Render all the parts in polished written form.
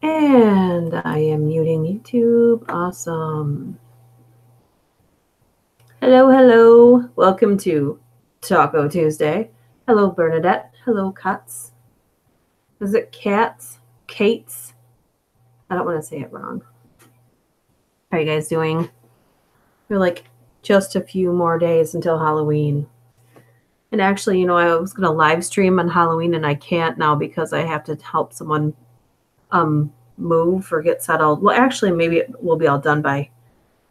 And I am muting YouTube. Awesome. Hello, hello. Welcome to Taco Tuesday. Hello, Bernadette. Hello, Katz. Is it Cats? Kates? I don't want to say it wrong. How are you guys doing? We're like just a few more days until Halloween. And actually, you know, I was going to live stream on Halloween and I can't now because I have to help someone move or get settled. Well, actually, maybe it will be all done by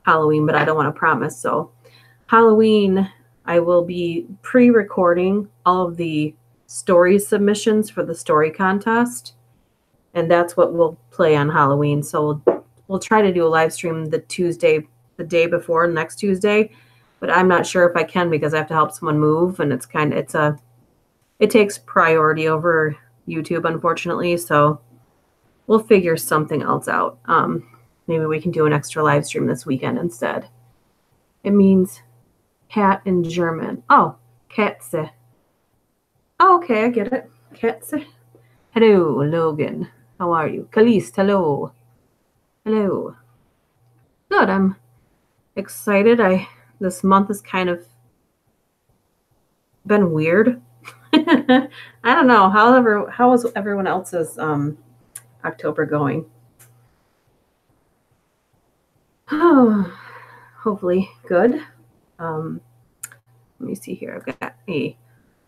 Halloween, but I don't want to promise. So Halloween, I will be pre-recording all of the story submissions for the story contest. And that's what we'll play on Halloween. So we'll try to do a live stream the day before next Tuesday. But I'm not sure if I can because I have to help someone move, and it takes priority over YouTube, unfortunately. So we'll figure something else out. Maybe we can do an extra live stream this weekend instead. It means cat in German. Oh, Katze. Oh, okay, I get it. Katze. Hello, Logan. How are you? Kahlest, hello. Hello. Good, I'm excited. This month has kind of been weird. I don't know. How is everyone else's October going? Oh, hopefully good. Let me see here. I've got a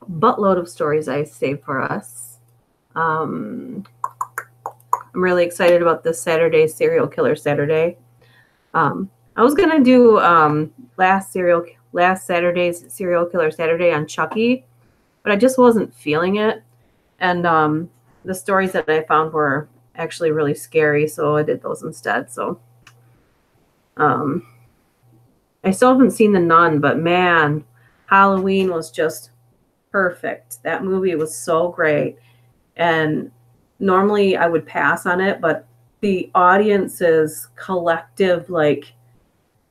buttload of stories I saved for us. I'm really excited about this Saturday, Serial Killer Saturday. I was gonna do last Saturday's Serial Killer Saturday on Chucky, but I just wasn't feeling it. And the stories that I found were actually really scary, so I did those instead. So I still haven't seen The Nun, but man, Halloween was just perfect. That movie was so great. And normally I would pass on it, but the audience's collective, like,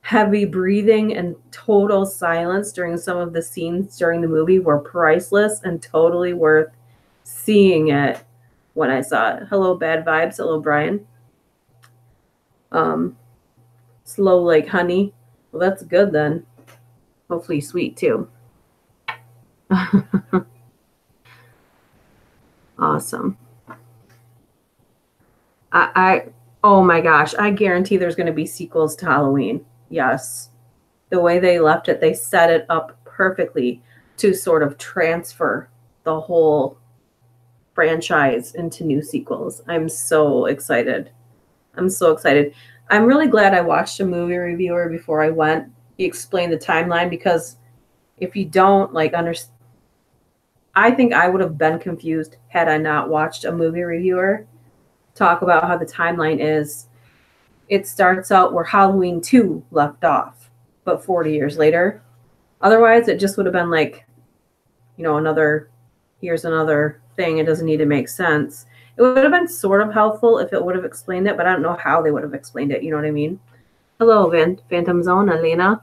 heavy breathing and total silence during some of the scenes during the movie were priceless and totally worth seeing it when I saw it. Hello, Bad Vibes. Hello, Brian. Slow like honey. Well, that's good then. Hopefully sweet too. Awesome. Oh my gosh, I guarantee there's going to be sequels to Halloween. Yes. The way they left it, they set it up perfectly to sort of transfer the whole franchise into new sequels. I'm so excited. I'm so excited. I'm really glad I watched a movie reviewer before I went. He explained the timeline, because if you don't understand, I think I would have been confused had I not watched a movie reviewer talk about how the timeline is. It starts out where Halloween 2 left off, but 40 years later. Otherwise, it just would have been like, here's another thing. It doesn't need to make sense. It would have been sort of helpful if it would have explained it, but I don't know how they would have explained it. You know what I mean? Hello, Phantom Zone, Elana.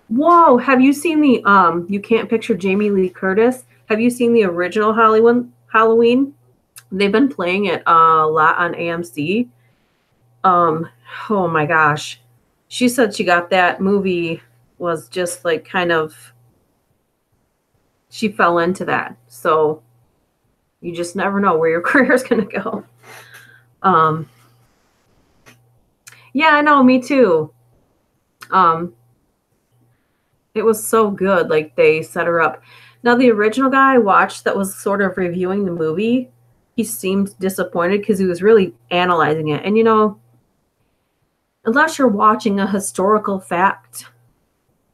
Whoa, have you seen the, You Can't Picture Jamie Lee Curtis? Have you seen the original Halloween? They've been playing it a lot on AMC. Oh my gosh. She said she got that movie was just like she fell into that. So you just never know where your career is going to go. Yeah, I know, me too. It was so good. Like, they set her up. Now, the original guy I watched that was sort of reviewing the movie, he seemed disappointed because he was really analyzing it. And, unless you're watching a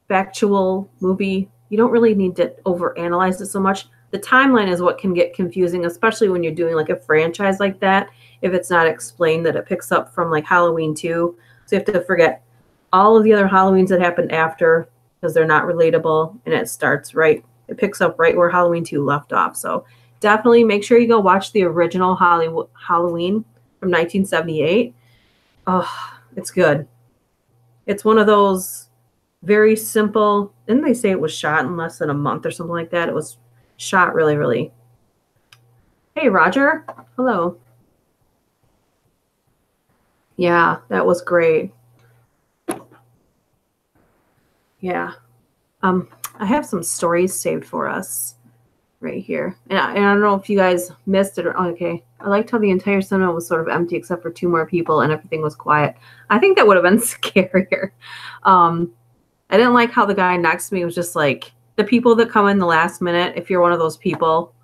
factual movie, you don't really need to overanalyze it so much. The timeline is what can get confusing, especially when you're doing like a franchise like that, if it's not explained that it picks up from like Halloween 2. So you have to forget all of the other Halloweens that happened after, because they're not relatable, and it picks up right where Halloween 2 left off. So definitely make sure you go watch the original Halloween from 1978. Oh, it's good. It's one of those very simple, didn't they say it was shot in less than a month or something like that? It was shot really, really Hey, Roger. Hello. Yeah, that was great. Yeah. I have some stories saved for us right here. And I don't know if you guys missed it or okay. I liked how the entire cinema was sort of empty except for 2 more people and everything was quiet. I think that would have been scarier. I didn't like how the guy next to me was just like the people that come in the last minute. If you're one of those people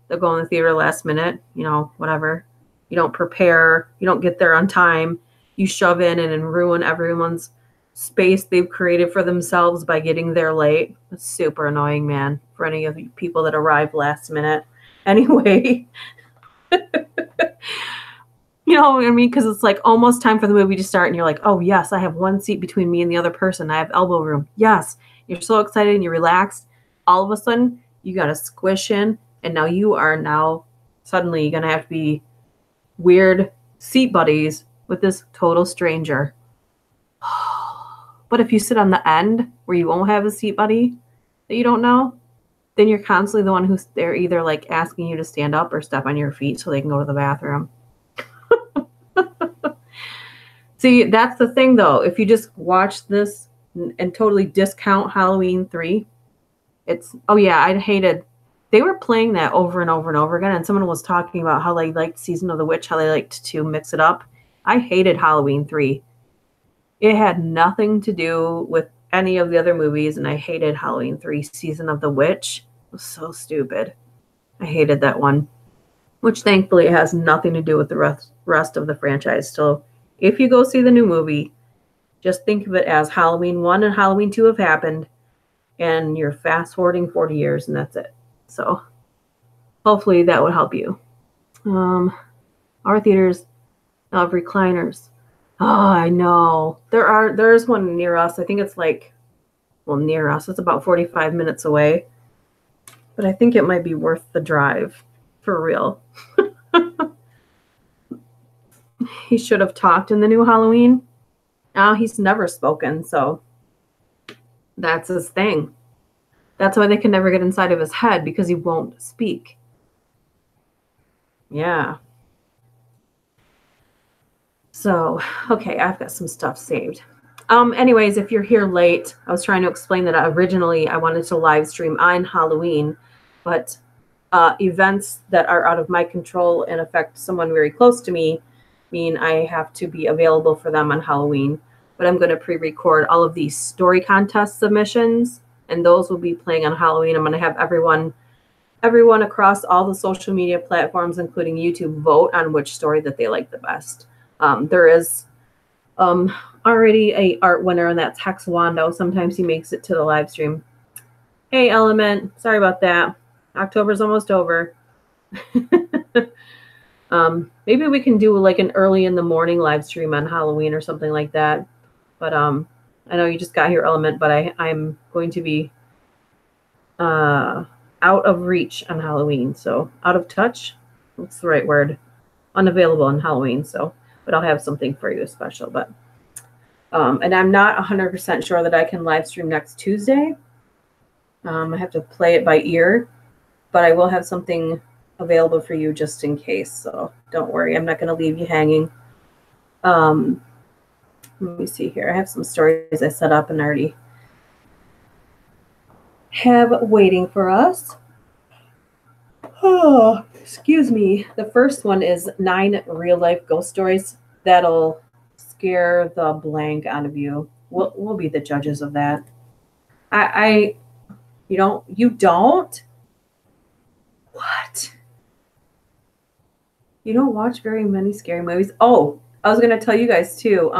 that go in the theater last minute, you know, whatever. You don't prepare, you don't get there on time, you shove in and ruin everyone's space they've created for themselves by getting there late. It's super annoying, man, for any of you people that arrive last minute. Anyway, you know what I mean? Because it's like almost time for the movie to start, and you're like, oh, yes, I have one seat between me and the other person. I have elbow room. Yes. You're so excited and you're relaxed. All of a sudden, you got to squish in, and now you are suddenly going to have to be weird seat buddies with this total stranger. But if you sit on the end where you won't have a seat buddy that you don't know, then you're constantly the one who's they're either like asking you to stand up or step on your feet so they can go to the bathroom. See, that's the thing though. If you just watch this and totally discount Halloween 3, it's, oh yeah, I hated, they were playing that over and over and over again, and someone was talking about how they liked Season of the Witch, how they liked to mix it up. I hated Halloween 3. It had nothing to do with any of the other movies, and I hated Halloween 3 Season of the Witch. It was so stupid. I hated that one, which thankfully has nothing to do with the rest of the franchise. So if you go see the new movie, just think of it as Halloween 1 and Halloween 2 have happened, and you're fast-forwarding 40 years, and that's it. So hopefully that would help you. Our theaters now have recliners. Oh, I know. There's one near us. I think it's like, well, near us. It's about 45 minutes away. But I think it might be worth the drive. For real. He should have talked in the new Halloween. Now he's never spoken, so that's his thing. That's why they can never get inside of his head, because he won't speak. Yeah. So, okay, I've got some stuff saved. Anyways, if you're here late, I was trying to explain that originally I wanted to live stream on Halloween, but events that are out of my control and affect someone very close to me mean I have to be available for them on Halloween. But I'm going to pre-record all of these story contest submissions, and those will be playing on Halloween. I'm going to have everyone across all the social media platforms, including YouTube, vote on which story that they like the best. There is already a art winner, and that's Hex Wando. Sometimes he makes it to the live stream. Hey, Element. Sorry about that. October's almost over. Maybe we can do like an early in the morning live stream on Halloween or something like that. But I know you just got here, Element, but I'm going to be out of reach on Halloween. So out of touch. What's the right word? Unavailable on Halloween. So, but I'll have something for you special. But and I'm not 100% sure that I can live stream next Tuesday. I have to play it by ear, but I will have something available for you just in case. So don't worry, I'm not going to leave you hanging. Let me see here. I have some stories I set up and already have waiting for us. Oh, excuse me. The first one is 9 real-life ghost stories that'll scare the blank out of you. We'll be the judges of that. You don't? What? You don't watch very many scary movies? Oh, I was going to tell you guys too.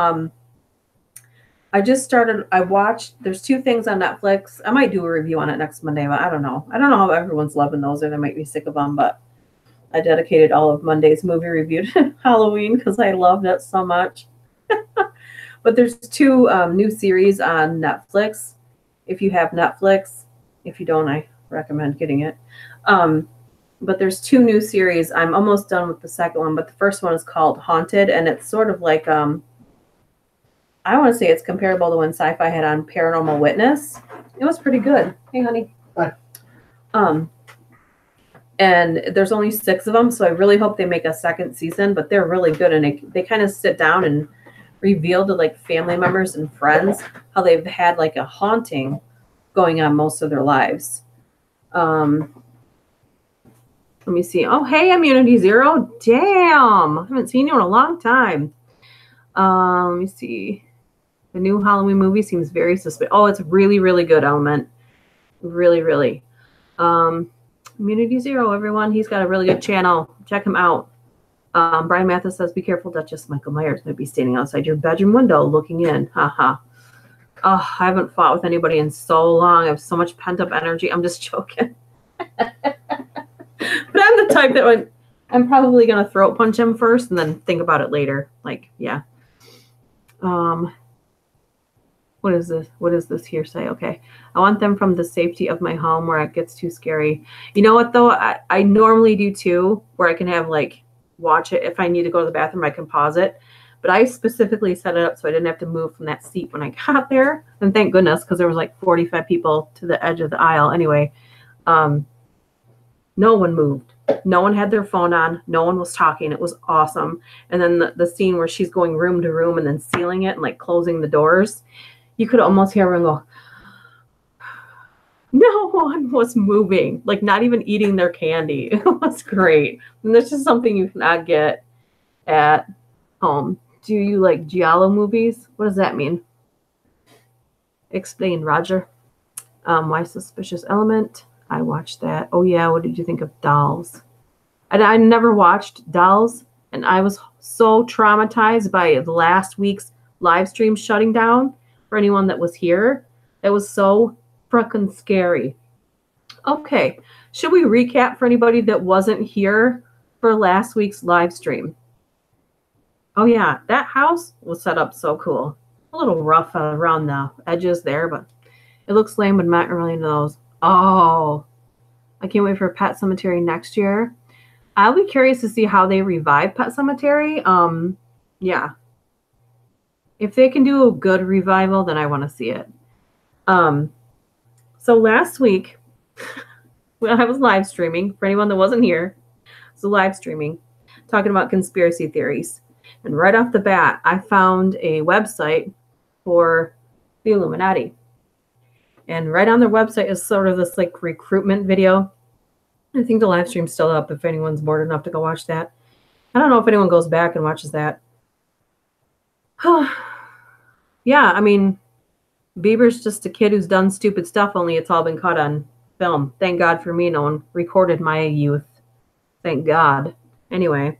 There's 2 things on Netflix. I might do a review on it next Monday, but I don't know. I don't know how everyone's loving those, or they might be sick of them, but I dedicated all of Monday's movie review to Halloween because I loved it so much. But there's 2 new series on Netflix. If you have Netflix, if you don't, I recommend getting it. But there's 2 new series. I'm almost done with the second one, but the first one is called Haunted, and it's sort of like, I want to say it's comparable to when Sci-Fi had on Paranormal Witness. It was pretty good. Hey, honey. Hi. And there's only 6 of them, so I really hope they make a second season, but they're really good. And they kind of sit down and reveal to like family members and friends how they've had like a haunting going on most of their lives. Let me see. Oh, hey, Immunity Zero. Damn. I haven't seen you in a long time. Let me see. The new Halloween movie seems very suspicious. Oh, it's really, really good, Element. Really, really. Immunity Zero, everyone. He's got a really good channel. Check him out. Brian Mathis says, be careful, Duchess. Michael Myers might be standing outside your bedroom window looking in. Haha. Oh, I haven't fought with anybody in so long. I have so much pent-up energy. I'm just joking. But I'm the type that I'm probably going to throat punch him first and then think about it later. Like, yeah. What is this? What is this hearsay? Okay. I want them from the safety of my home where it gets too scary. You know what, though? I normally do, too, where I can have, like, watch it. If I need to go to the bathroom, I can pause it. But I specifically set it up so I didn't have to move from that seat when I got there. And thank goodness, because there was, like, 45 people to the edge of the aisle. Anyway, no one moved. No one had their phone on. No one was talking. It was awesome. And then the scene where she's going room to room and then sealing it and, like, closing the doors. You could almost hear everyone go, no one was moving, like not even eating their candy. It was great. And this is something you cannot get at home. Do you like giallo movies? What does that mean? Explain, Roger. Why Suspicious Element? I watched that. Oh, yeah. What did you think of Dolls? I never watched Dolls, and I was so traumatized by last week's live stream shutting down. For anyone that was here, it was so freaking scary. Okay, should we recap for anybody that wasn't here for last week's live stream? Oh yeah, that house was set up so cool. A little rough around the edges there, but it looks lame, but not really into those. Oh, I can't wait for Pet Cemetery next year. I'll be curious to see how they revive Pet Cemetery. Yeah. If they can do a good revival, then I want to see it. So last week, when I was live streaming, for anyone that wasn't here, so live streaming, talking about conspiracy theories. And right off the bat, I found a website for the Illuminati. And right on their website is sort of this like recruitment video. I think the live stream's still up if anyone's bored enough to go watch that. I don't know if anyone goes back and watches that. Yeah, I mean, Bieber's just a kid who's done stupid stuff, only it's all been caught on film. Thank God for me, no one recorded my youth. Thank God. Anyway,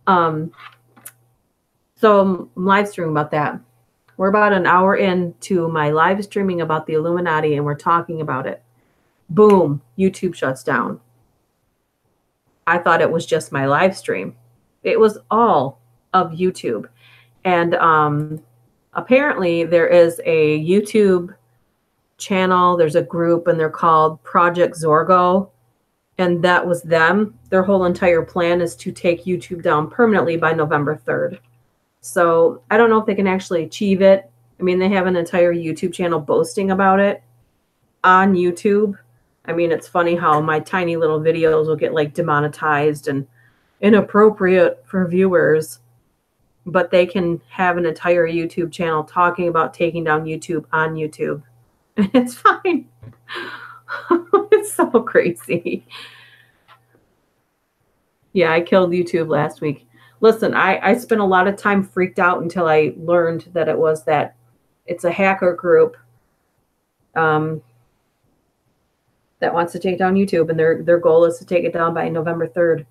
so I'm live streaming about that. We're about an hour into my live streaming about the Illuminati, and we're talking about it. Boom, YouTube shuts down. I thought it was just my live stream. It was all of YouTube. And apparently there is a YouTube channel. There's a group, and they're called Project Zorgo. And that was them. Their whole entire plan is to take YouTube down permanently by November 3rd. So I don't know if they can actually achieve it. I mean, they have an entire YouTube channel boasting about it on YouTube. I mean, it's funny how my tiny little videos will get like demonetized and inappropriate for viewers, but they can have an entire YouTube channel talking about taking down YouTube on YouTube. And it's fine. It's so crazy. Yeah, I killed YouTube last week. Listen, I spent a lot of time freaked out until I learned that it's a hacker group that wants to take down YouTube, and their goal is to take it down by November 3rd.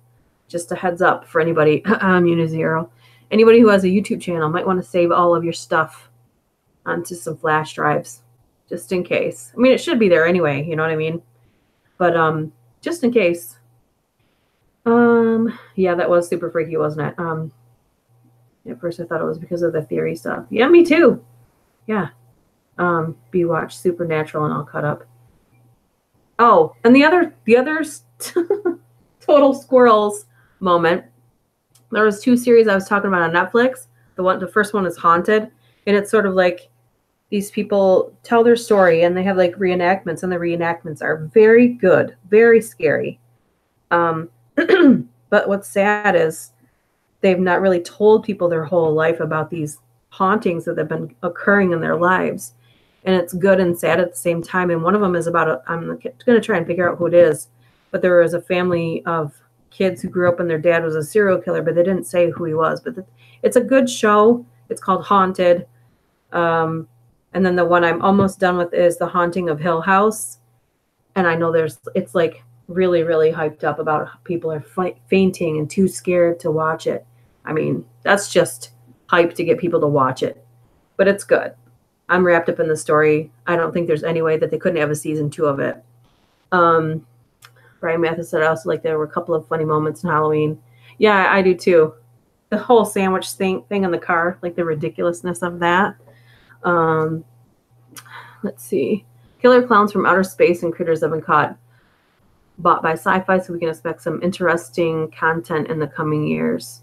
Just a heads up for anybody, Unizero. Anybody who has a YouTube channel might want to save all of your stuff onto some flash drives, just in case. I mean, it should be there anyway, you know what I mean? But just in case. Yeah, that was super freaky, wasn't it? At first I thought it was because of the theory stuff. Yeah, me too. Yeah. Watch Supernatural and all cut up. Oh, and the other total squirrels moment. There was 2 series I was talking about on Netflix. The first one is Haunted, and it's sort of like these people tell their story, and they have like reenactments, and the reenactments are very good, very scary. But what's sad is they've not really told people their whole life about these hauntings that have been occurring in their lives. And it's good and sad at the same time. And one of them is about, I'm going to try and figure out who it is, but there was a family of kids who grew up and their dad was a serial killer, but they didn't say who he was. But it's a good show. It's called Haunted. And then the one I'm almost done with is The Haunting of Hill House. And I know it's like really, really hyped up about how people are fainting and too scared to watch it. I mean, that's just hype to get people to watch it. But it's good. I'm wrapped up in the story. I don't think there's any way that they couldn't have a season 2 of it. Brian Mathis said also like there were a couple of funny moments in Halloween. Yeah, I do too. The whole sandwich thing in the car, like the ridiculousness of that. Let's see. Killer clowns from outer space and critters have been bought by Sci-Fi, so we can expect some interesting content in the coming years.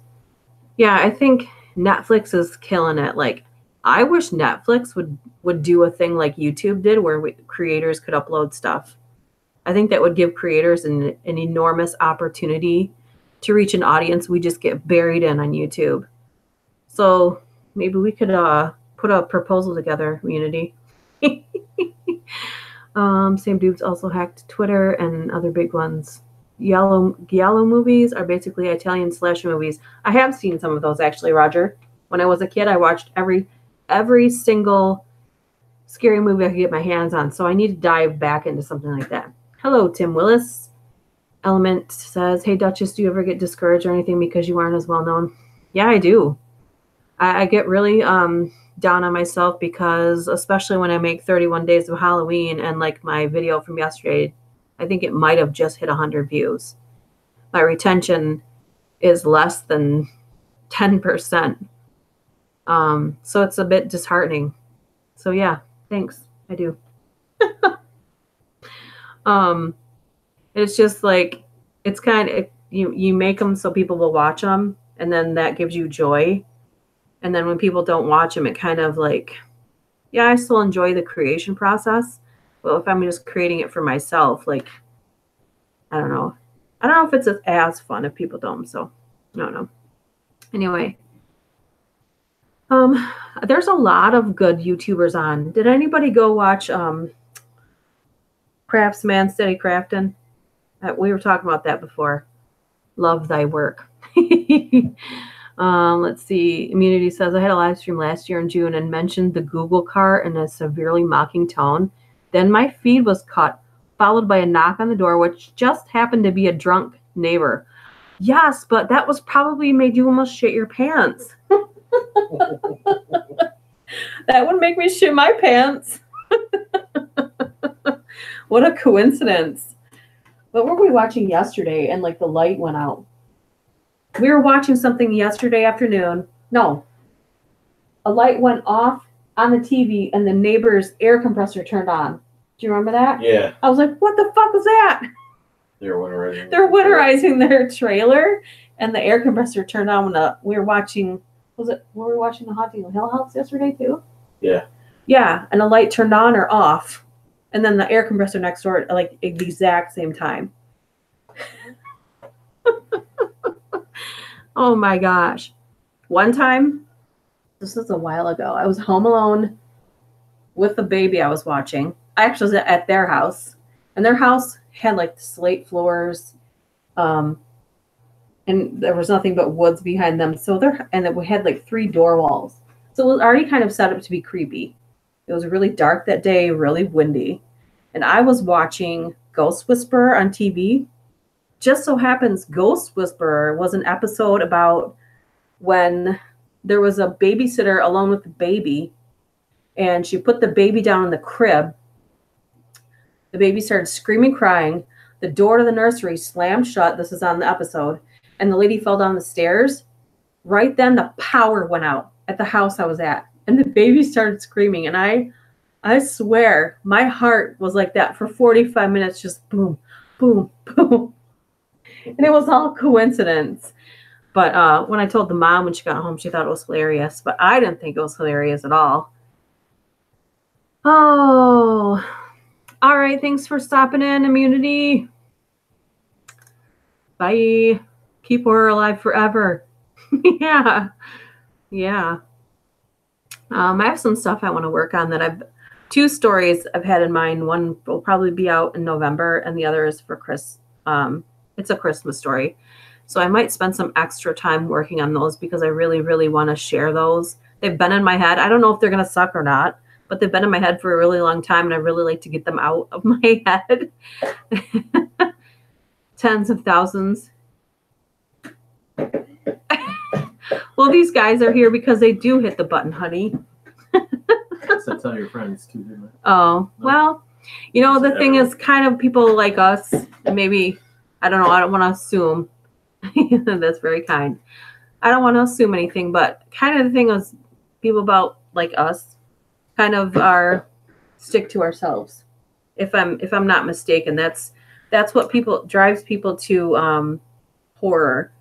Yeah, I think Netflix is killing it. Like, I wish Netflix would do a thing like YouTube did where creators could upload stuff. I think that would give creators an enormous opportunity to reach an audience we just get buried in on YouTube. So maybe we could put a proposal together, community. Same dudes also hacked Twitter and other big ones. Giallo movies are basically Italian slasher movies. I have seen some of those actually, Roger. When I was a kid, I watched every single scary movie I could get my hands on. So I need to dive back into something like that. Hello, Tim Willis. Element says, hey, Duchess, do you ever get discouraged or anything because you aren't as well known? Yeah, I do. I get really down on myself because especially when I make 31 days of Halloween and like my video from yesterday, I think it might have just hit 100 views. My retention is less than 10%. So it's a bit disheartening. So yeah, thanks. I do. It's just like, it's kind of, you make them so people will watch them, and then that gives you joy. And then when people don't watch them, it kind of like, yeah, I still enjoy the creation process. But if I'm just creating it for myself, like, I don't know. I don't know if it's as fun if people don't. So I don't know. Anyway, there's a lot of good YouTubers on. Did anybody go watch Craftsman Steady Crafting? We were talking about that before. Love thy work. Let's see. Immunity says, I had a live stream last year in June and mentioned the Google car in a severely mocking tone. Then my feed was cut, followed by a knock on the door, which just happened to be a drunk neighbor. Yes, but that was probably made you almost shit your pants. That would make me shit my pants. What a coincidence. What were we watching yesterday? And like the light went out. We were watching something yesterday afternoon. No. A light went off on the TV and the neighbor's air compressor turned on. Do you remember that? Yeah. I was like, what the fuck was that? They're winterizing their trailer, and the air compressor turned on when we were watching. Were we watching The Haunting of Hill House yesterday too? Yeah. Yeah, and the light turned on or off, and then the air compressor next door at like the exact same time. Oh my gosh. One time, this was a while ago, I was home alone with the baby I was watching. I actually was at their house, and their house had like slate floors, and there was nothing but woods behind them. So and we had like 3 door walls. So it was already kind of set up to be creepy. It was really dark that day, really windy. And I was watching Ghost Whisperer on TV. Just so happens Ghost Whisperer was an episode about when there was a babysitter alone with the baby, and she put the baby down in the crib. The baby started screaming, crying. The door to the nursery slammed shut. This is on the episode. And the lady fell down the stairs. Right then, the power went out at the house I was at. And the baby started screaming. And I swear, my heart was like that for 45 minutes, just boom, boom, boom. And it was all coincidence. But when I told the mom when she got home, she thought it was hilarious. But I didn't think it was hilarious at all. Oh, all right. Thanks for stopping in, Immunity. Bye. Keep horror alive forever. Yeah. Yeah. I have some stuff I want to work on that 2 stories I've had in mind. One will probably be out in November, and the other is for it's a Christmas story. So I might spend some extra time working on those because I really, really want to share those. They've been in my head. I don't know if they're going to suck or not, but they've been in my head for a really long time, and I really like to get them out of my head. Tens of thousands. Well, these guys are here because they do hit the button, honey. So tell your friends too, didn't I? Oh, no. Well, you know, the thing is kind of people like us, and maybe, I don't know, I don't want to assume. That's very kind. I don't want to assume anything, but kind of the thing is people about like us kind of stick to ourselves. If I'm not mistaken, that's what drives people to horror,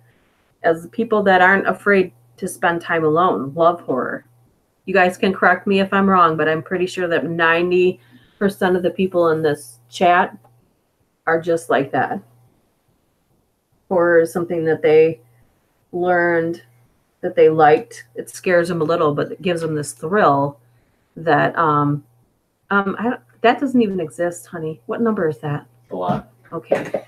as people that aren't afraid to spend time alone love horror. You guys can correct me if I'm wrong, but I'm pretty sure that 90% of the people in this chat are just like that. Horror is something that they learned, that they liked. It scares them a little, but it gives them this thrill that that doesn't even exist, honey. What number is that? A lot. Okay.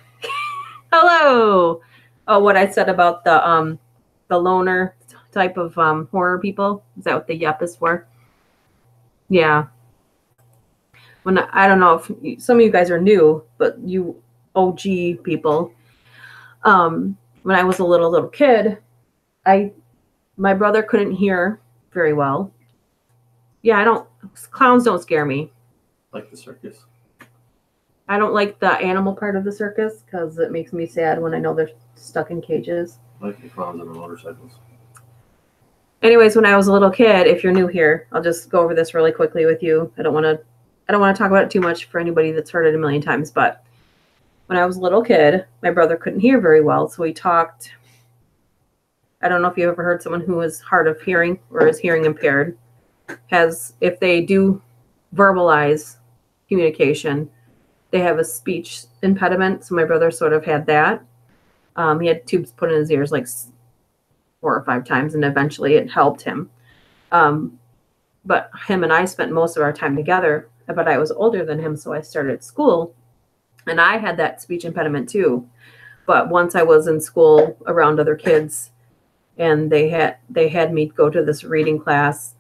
Hello. Oh, what I said about the loner type of horror people. Is that what the yep is for? Yeah. I don't know if some of you guys are new, but you OG people. When I was a little kid, my brother couldn't hear very well. Yeah, clowns don't scare me. Like the circus. I don't like the animal part of the circus because it makes me sad when I know they're stuck in cages. Like the clowns on the motorcycles. Anyways, when I was a little kid, if you're new here, I'll just go over this really quickly with you. I don't want to talk about it too much for anybody that's heard it a million times, but when I was a little kid, my brother couldn't hear very well, so he talked. I don't know if you ever heard someone who is hard of hearing or is hearing impaired, if they do verbalize communication, they have a speech impediment. So my brother sort of had that. He had tubes put in his ears like 4 or 5 times, and eventually it helped him. But him and I spent most of our time together, but I was older than him, so I started school, and I had that speech impediment too. But once I was in school around other kids, and they had me go to this reading class,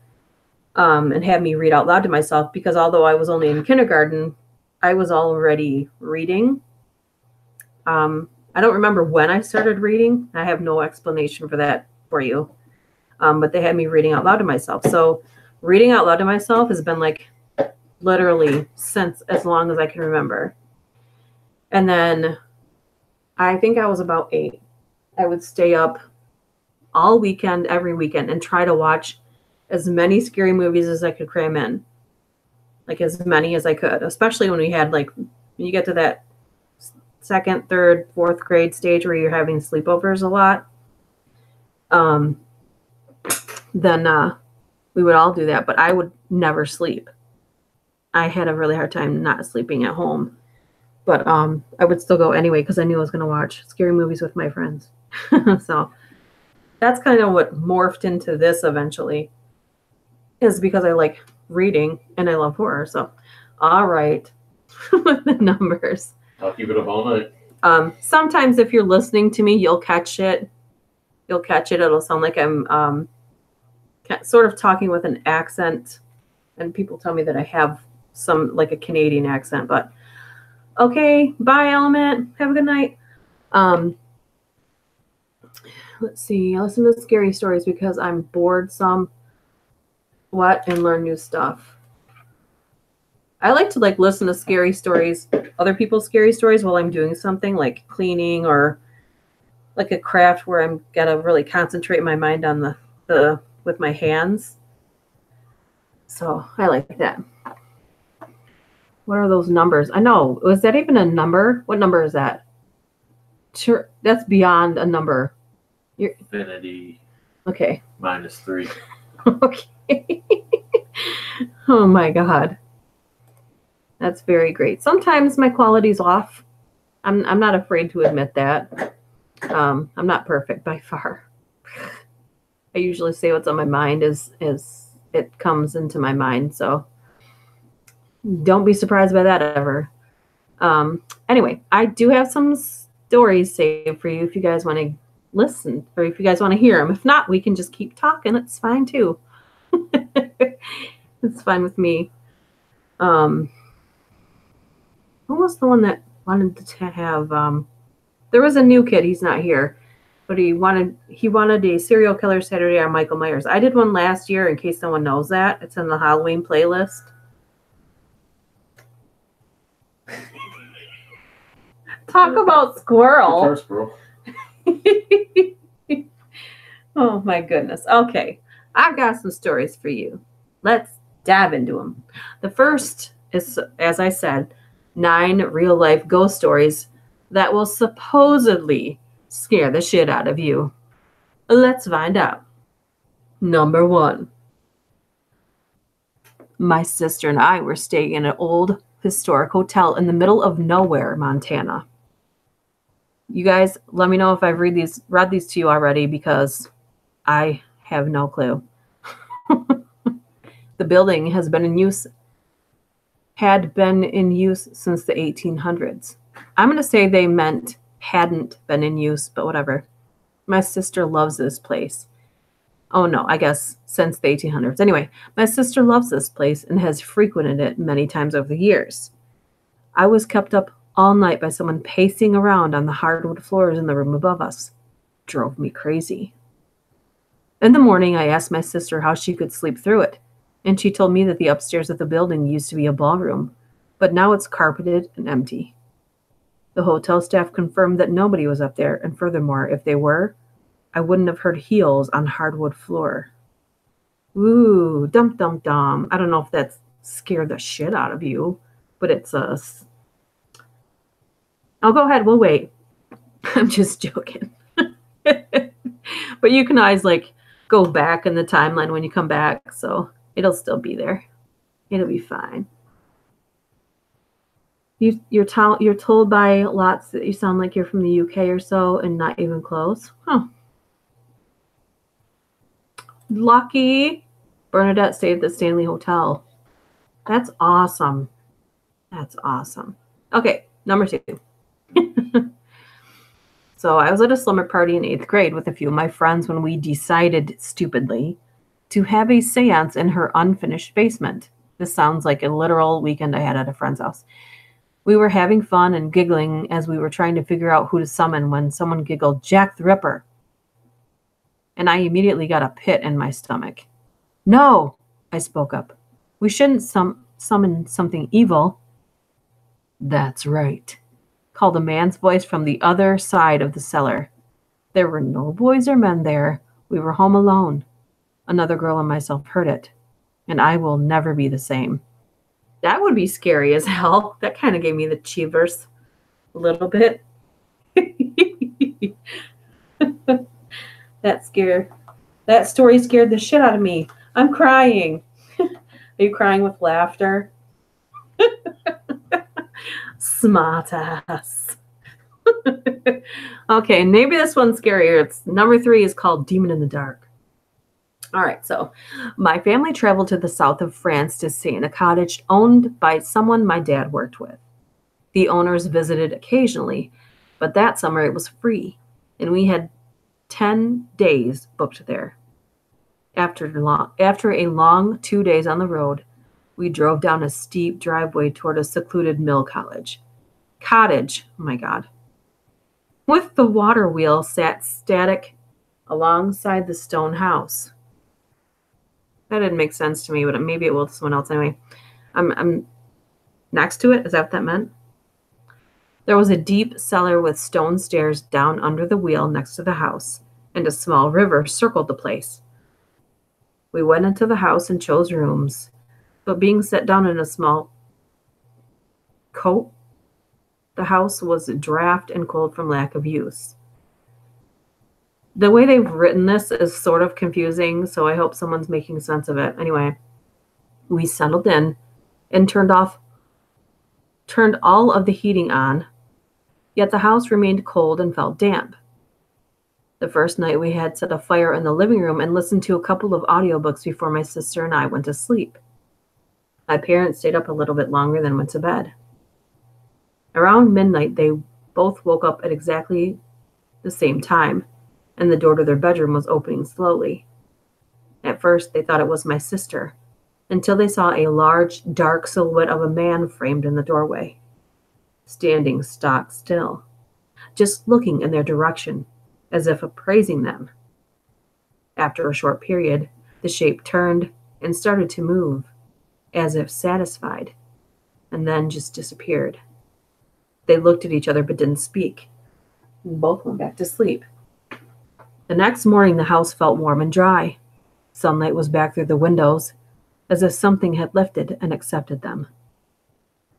and had me read out loud to myself, because although I was only in kindergarten, I was already reading. I don't remember when I started reading. I have no explanation for that for you. But they had me reading out loud to myself. So reading out loud to myself has been like literally since as long as I can remember. And then I think I was about 8. I would stay up all weekend, every weekend, and try to watch as many scary movies as I could cram in. Like as many as I could, especially when we had when you get to that 2nd, 3rd, 4th grade stage where you're having sleepovers a lot. Then we would all do that, but I would never sleep. I had a really hard time not sleeping at home, but I would still go anyway because I knew I was going to watch scary movies with my friends. So that's kind of what morphed into this eventually, is because I like reading and I love horror. So, all right, with the numbers. I'll keep it up all night. Sometimes if you're listening to me, you'll catch it. It'll sound like I'm sort of talking with an accent, and people tell me that I have some like a Canadian accent, but okay, bye Element, have a good night. Let's see, I listen to scary stories because I'm bored and learn new stuff. I like to listen to scary stories, other people's scary stories, while I'm doing something like cleaning or like a craft where I'm gotta really concentrate my mind on with my hands. So I like that. What are those numbers? I know. Was that even a number? What number is that? Sure, that's beyond a number. Infinity. Okay. -3. Okay. Oh my God. That's very great. Sometimes my quality's off. I'm not afraid to admit that. I'm not perfect by far. I usually say what's on my mind as it comes into my mind. So don't be surprised by that ever. Anyway, I do have some stories saved for you if you guys want to listen or if you guys want to hear them. If not, we can just keep talking. It's fine too. It's fine with me. Who was the one that wanted to have there was a new kid, he's not here, but he wanted a serial killer Saturday on Michael Myers. I did one last year in case no one knows that. It's in the Halloween playlist. Talk about squirrel. Guitar squirrel. Oh my goodness. Okay. I've got some stories for you. Let's dive into them. The first is, as I said, 9 real-life ghost stories that will supposedly scare the shit out of you. Let's find out. Number 1. My sister and I were staying in an old historic hotel in the middle of nowhere, Montana. You guys, let me know if I've read these to you already because I have no clue. The building had been in use since the 1800s. I'm going to say they meant hadn't been in use, but whatever. My sister loves this place. Oh no, I guess since the 1800s. Anyway, my sister loves this place and has frequented it many times over the years. I was kept up all night by someone pacing around on the hardwood floors in the room above us. Drove me crazy. In the morning, I asked my sister how she could sleep through it, and she told me that the upstairs of the building used to be a ballroom, but now it's carpeted and empty. The hotel staff confirmed that nobody was up there, and furthermore, if they were, I wouldn't have heard heels on hardwood floor. Ooh, dum dum dum. I don't know if that scared the shit out of you, but it's us. Oh, go ahead. We'll wait. I'm just joking. But you can always go back in the timeline when you come back, so it'll still be there. It'll be fine. You're told by lots that you sound like you're from the UK or so, and not even close. Huh. Lucky. Bernadette stayed at the Stanley Hotel. That's awesome. That's awesome. Okay, number 2. So I was at a slumber party in 8th grade with a few of my friends when we decided, stupidly, to have a seance in her unfinished basement. This sounds like a literal weekend I had at a friend's house. We were having fun and giggling as we were trying to figure out who to summon when someone giggled, "Jack the Ripper." And I immediately got a pit in my stomach. "No," I spoke up. "We shouldn't summon something evil." "That's right," called a man's voice from the other side of the cellar. There were no boys or men there. We were home alone. Another girl and myself heard it, and I will never be the same. That would be scary as hell. That kind of gave me the cheevers a little bit. That story scared the shit out of me. I'm crying. Are you crying with laughter? Smart ass. Okay, maybe this one's scarier. It's number 3 is called Demon in the Dark. All right, so my family traveled to the south of France to stay in a cottage owned by someone my dad worked with. The owners visited occasionally, but that summer it was free, and we had 10 days booked there. After a long 2 days on the road, we drove down a steep driveway toward a secluded mill cottage. Oh my God. With the water wheel sat static alongside the stone house. That didn't make sense to me, but maybe it will to someone else anyway. I'm next to it. Is that what that meant? There was a deep cellar with stone stairs down under the wheel next to the house, and a small river circled the place. We went into the house and chose rooms, but being set down in a small cote, the house was draught and cold from lack of use. The way they've written this is sort of confusing, so I hope someone's making sense of it. Anyway, we settled in and turned all of the heating on, yet the house remained cold and felt damp. The first night we had set a fire in the living room and listened to a couple of audiobooks before my sister and I went to sleep. My parents stayed up a little bit longer than went to bed. Around midnight, they both woke up at exactly the same time, and the door to their bedroom was opening slowly. At first, they thought it was my sister, until they saw a large, dark silhouette of a man framed in the doorway, standing stock still, just looking in their direction, as if appraising them. After a short period, the shape turned and started to move, as if satisfied, and then just disappeared. They looked at each other but didn't speak, and both went back to sleep. The next morning, the house felt warm and dry. Sunlight was back through the windows, as if something had lifted and accepted them.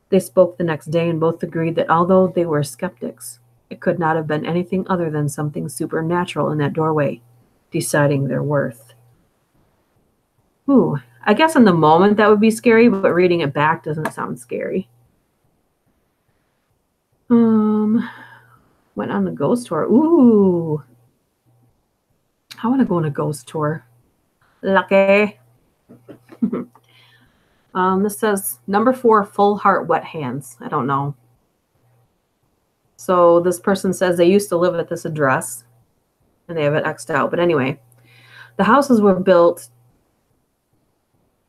They spoke the next day and both agreed that although they were skeptics, it could not have been anything other than something supernatural in that doorway, deciding their worth. Ooh, I guess in the moment that would be scary, but reading it back doesn't sound scary. Went on the ghost tour. Ooh. I want to go on a ghost tour. Lucky. This says number 4, full heart, wet hands. I don't know. So this person says they used to live at this address, and they have it X'd out. But anyway, the houses were built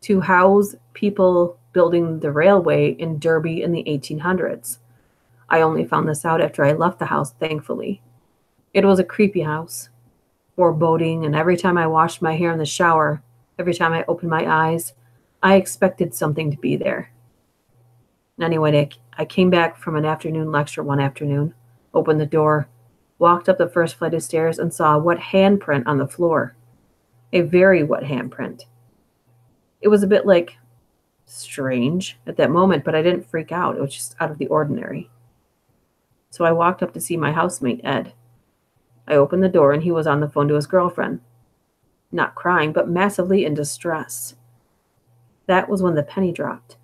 to house people building the railway in Derby in the 1800s. I only found this out after I left the house, thankfully. It was a creepy house, foreboding, and every time I washed my hair in the shower, every time I opened my eyes, I expected something to be there. Anyway, I came back from an afternoon lecture one afternoon, opened the door, walked up the first flight of stairs, and saw a wet handprint on the floor. A very wet handprint. It was a bit like strange at that moment, but I didn't freak out. It was just out of the ordinary. So I walked up to see my housemate, Ed. I opened the door and he was on the phone to his girlfriend. Not crying, but massively in distress. That was when the penny dropped.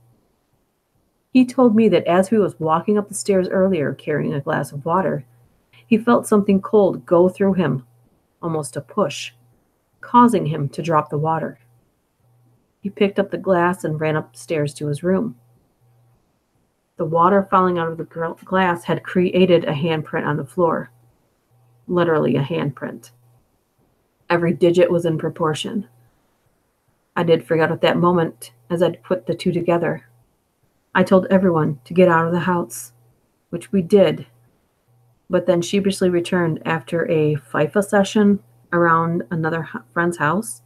He told me that as he was walking up the stairs earlier carrying a glass of water, he felt something cold go through him, almost a push, causing him to drop the water. He picked up the glass and ran upstairs to his room. The water falling out of the glass had created a handprint on the floor. Literally a handprint. Every digit was in proportion. I did forget at that moment as I'd put the two together. I told everyone to get out of the house, which we did, but then sheepishly returned after a FIFA session around another friend's house.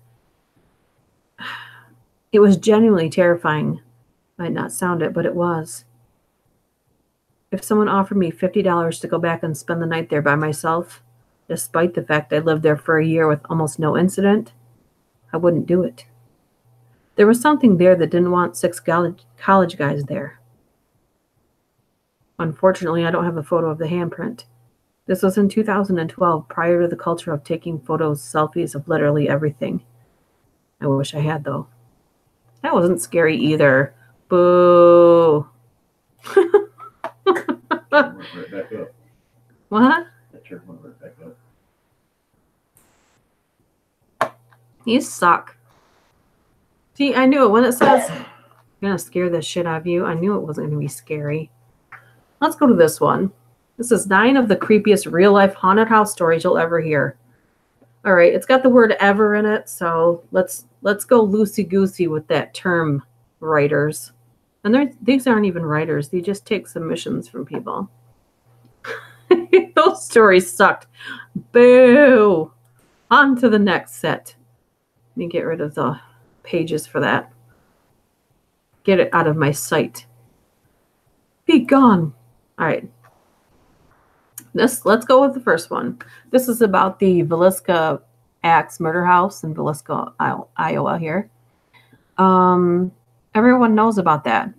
It was genuinely terrifying. Might not sound it, but it was. If someone offered me $50 to go back and spend the night there by myself, despite the fact I lived there for a year with almost no incident, I wouldn't do it. There was something there that didn't want 6 college guys there. Unfortunately, I don't have a photo of the handprint. This was in 2012, prior to the culture of taking photos, selfies of literally everything. I wish I had, though. That wasn't scary either. Boo. Right back up. What? That chair went right back up. You suck. See, I knew it. When it says, I'm going to scare the shit out of you, I knew it wasn't going to be scary. Let's go to this one. This is 9 of the creepiest real-life haunted house stories you'll ever hear. All right, it's got the word ever in it, so let's go loosey-goosey with that term, writers. And these aren't even writers. They just take submissions from people. Those stories sucked. Boo! On to the next set. Let me get rid of the pages for that. Get it out of my sight. Be gone. All right. Let's go with the first one. This is about the Villisca Axe murder house in Villisca, Iowa here. Everyone knows about that.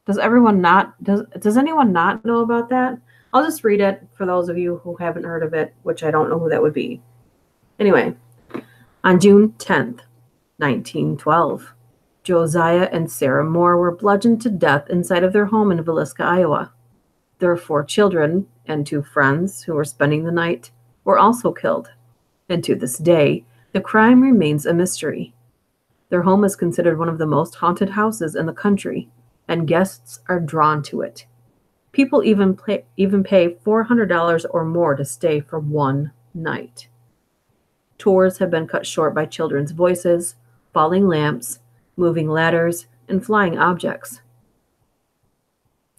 Does anyone not know about that? I'll just read it for those of you who haven't heard of it, which I don't know who that would be. Anyway, on June 10th, 1912, Josiah and Sarah Moore were bludgeoned to death inside of their home in Villisca, Iowa. Their 4 children and 2 friends who were spending the night were also killed. And to this day, the crime remains a mystery. Their home is considered one of the most haunted houses in the country, and guests are drawn to it. People even pay $400 or more to stay for one night. Tours have been cut short by children's voices, falling lamps, moving ladders, and flying objects,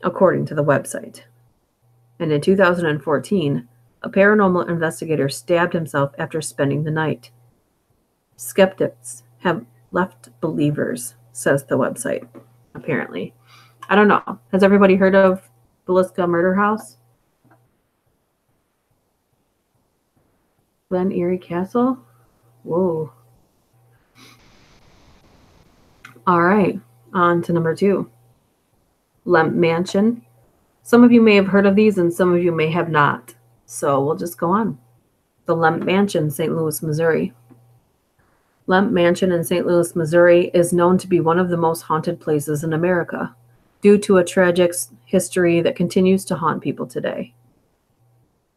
according to the website. And in 2014, a paranormal investigator stabbed himself after spending the night. Skeptics have left believers, says the website, apparently. I don't know. Has everybody heard of Villisca Murder House? Glen Erie Castle? Whoa. All right, on to number 2. Lemp Mansion. Some of you may have heard of these and some of you may have not. So we'll just go on. The Lemp Mansion, St. Louis, Missouri. Lemp Mansion in St. Louis, Missouri is known to be one of the most haunted places in America due to a tragic history that continues to haunt people today.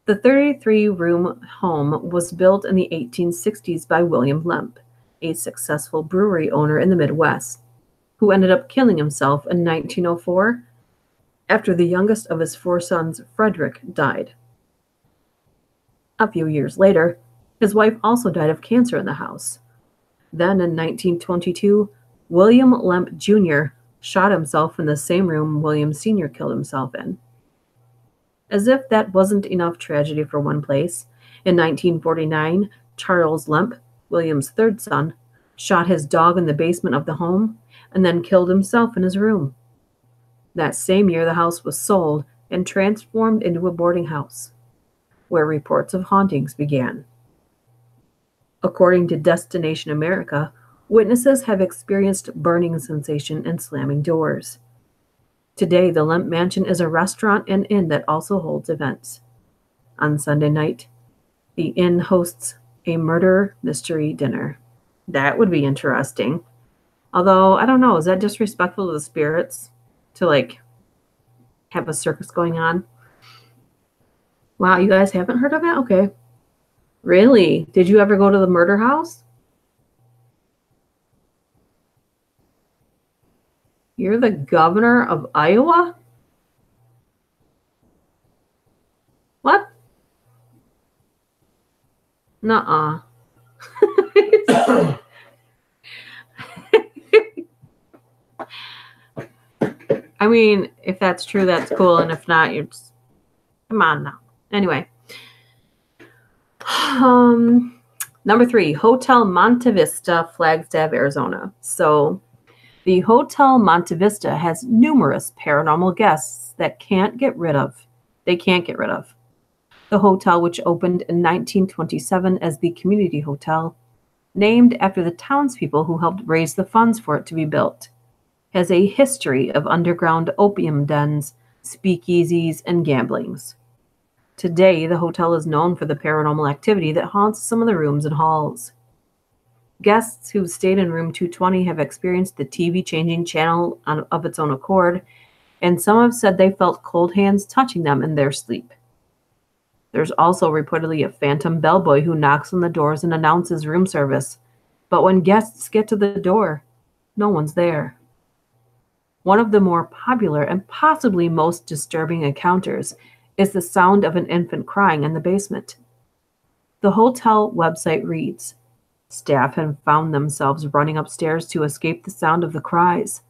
The 33-room home was built in the 1860s by William Lemp, a successful brewery owner in the Midwest, who ended up killing himself in 1904 after the youngest of his 4 sons, Frederick, died. A few years later, his wife also died of cancer in the house. Then in 1922, William Lemp Jr. shot himself in the same room William Sr. killed himself in. As if that wasn't enough tragedy for one place, in 1949, Charles Lemp, William's 3rd son, shot his dog in the basement of the home and then killed himself in his room. That same year, the house was sold and transformed into a boarding house, where reports of hauntings began. According to Destination America, witnesses have experienced burning sensation and slamming doors. Today, the Lemp Mansion is a restaurant and inn that also holds events. On Sunday night, the inn hosts a murder mystery dinner. That would be interesting. Although, I don't know, is that disrespectful to the spirits to, have a circus going on? Wow, you guys haven't heard of it? Okay. Really? Did you ever go to the murder house? You're the governor of Iowa? What? Nuh-uh. I mean, if that's true, that's cool. And if not, you're just... Come on now. Anyway. Number 3, Hotel Monte Vista, Flagstaff, Arizona. So the Hotel Monte Vista has numerous paranormal guests that they can't get rid of. The hotel, which opened in 1927 as the Community Hotel, named after the townspeople who helped raise the funds for it to be built, has a history of underground opium dens, speakeasies, and gamblings. Today, the hotel is known for the paranormal activity that haunts some of the rooms and halls. Guests who've stayed in room 220 have experienced the TV changing channel of its own accord, and some have said they felt cold hands touching them in their sleep. There's also reportedly a phantom bellboy who knocks on the doors and announces room service, but when guests get to the door, no one's there. One of the more popular and possibly most disturbing encounters is the sound of an infant crying in the basement. The hotel website reads, "Staff have found themselves running upstairs to escape the sound of the cries.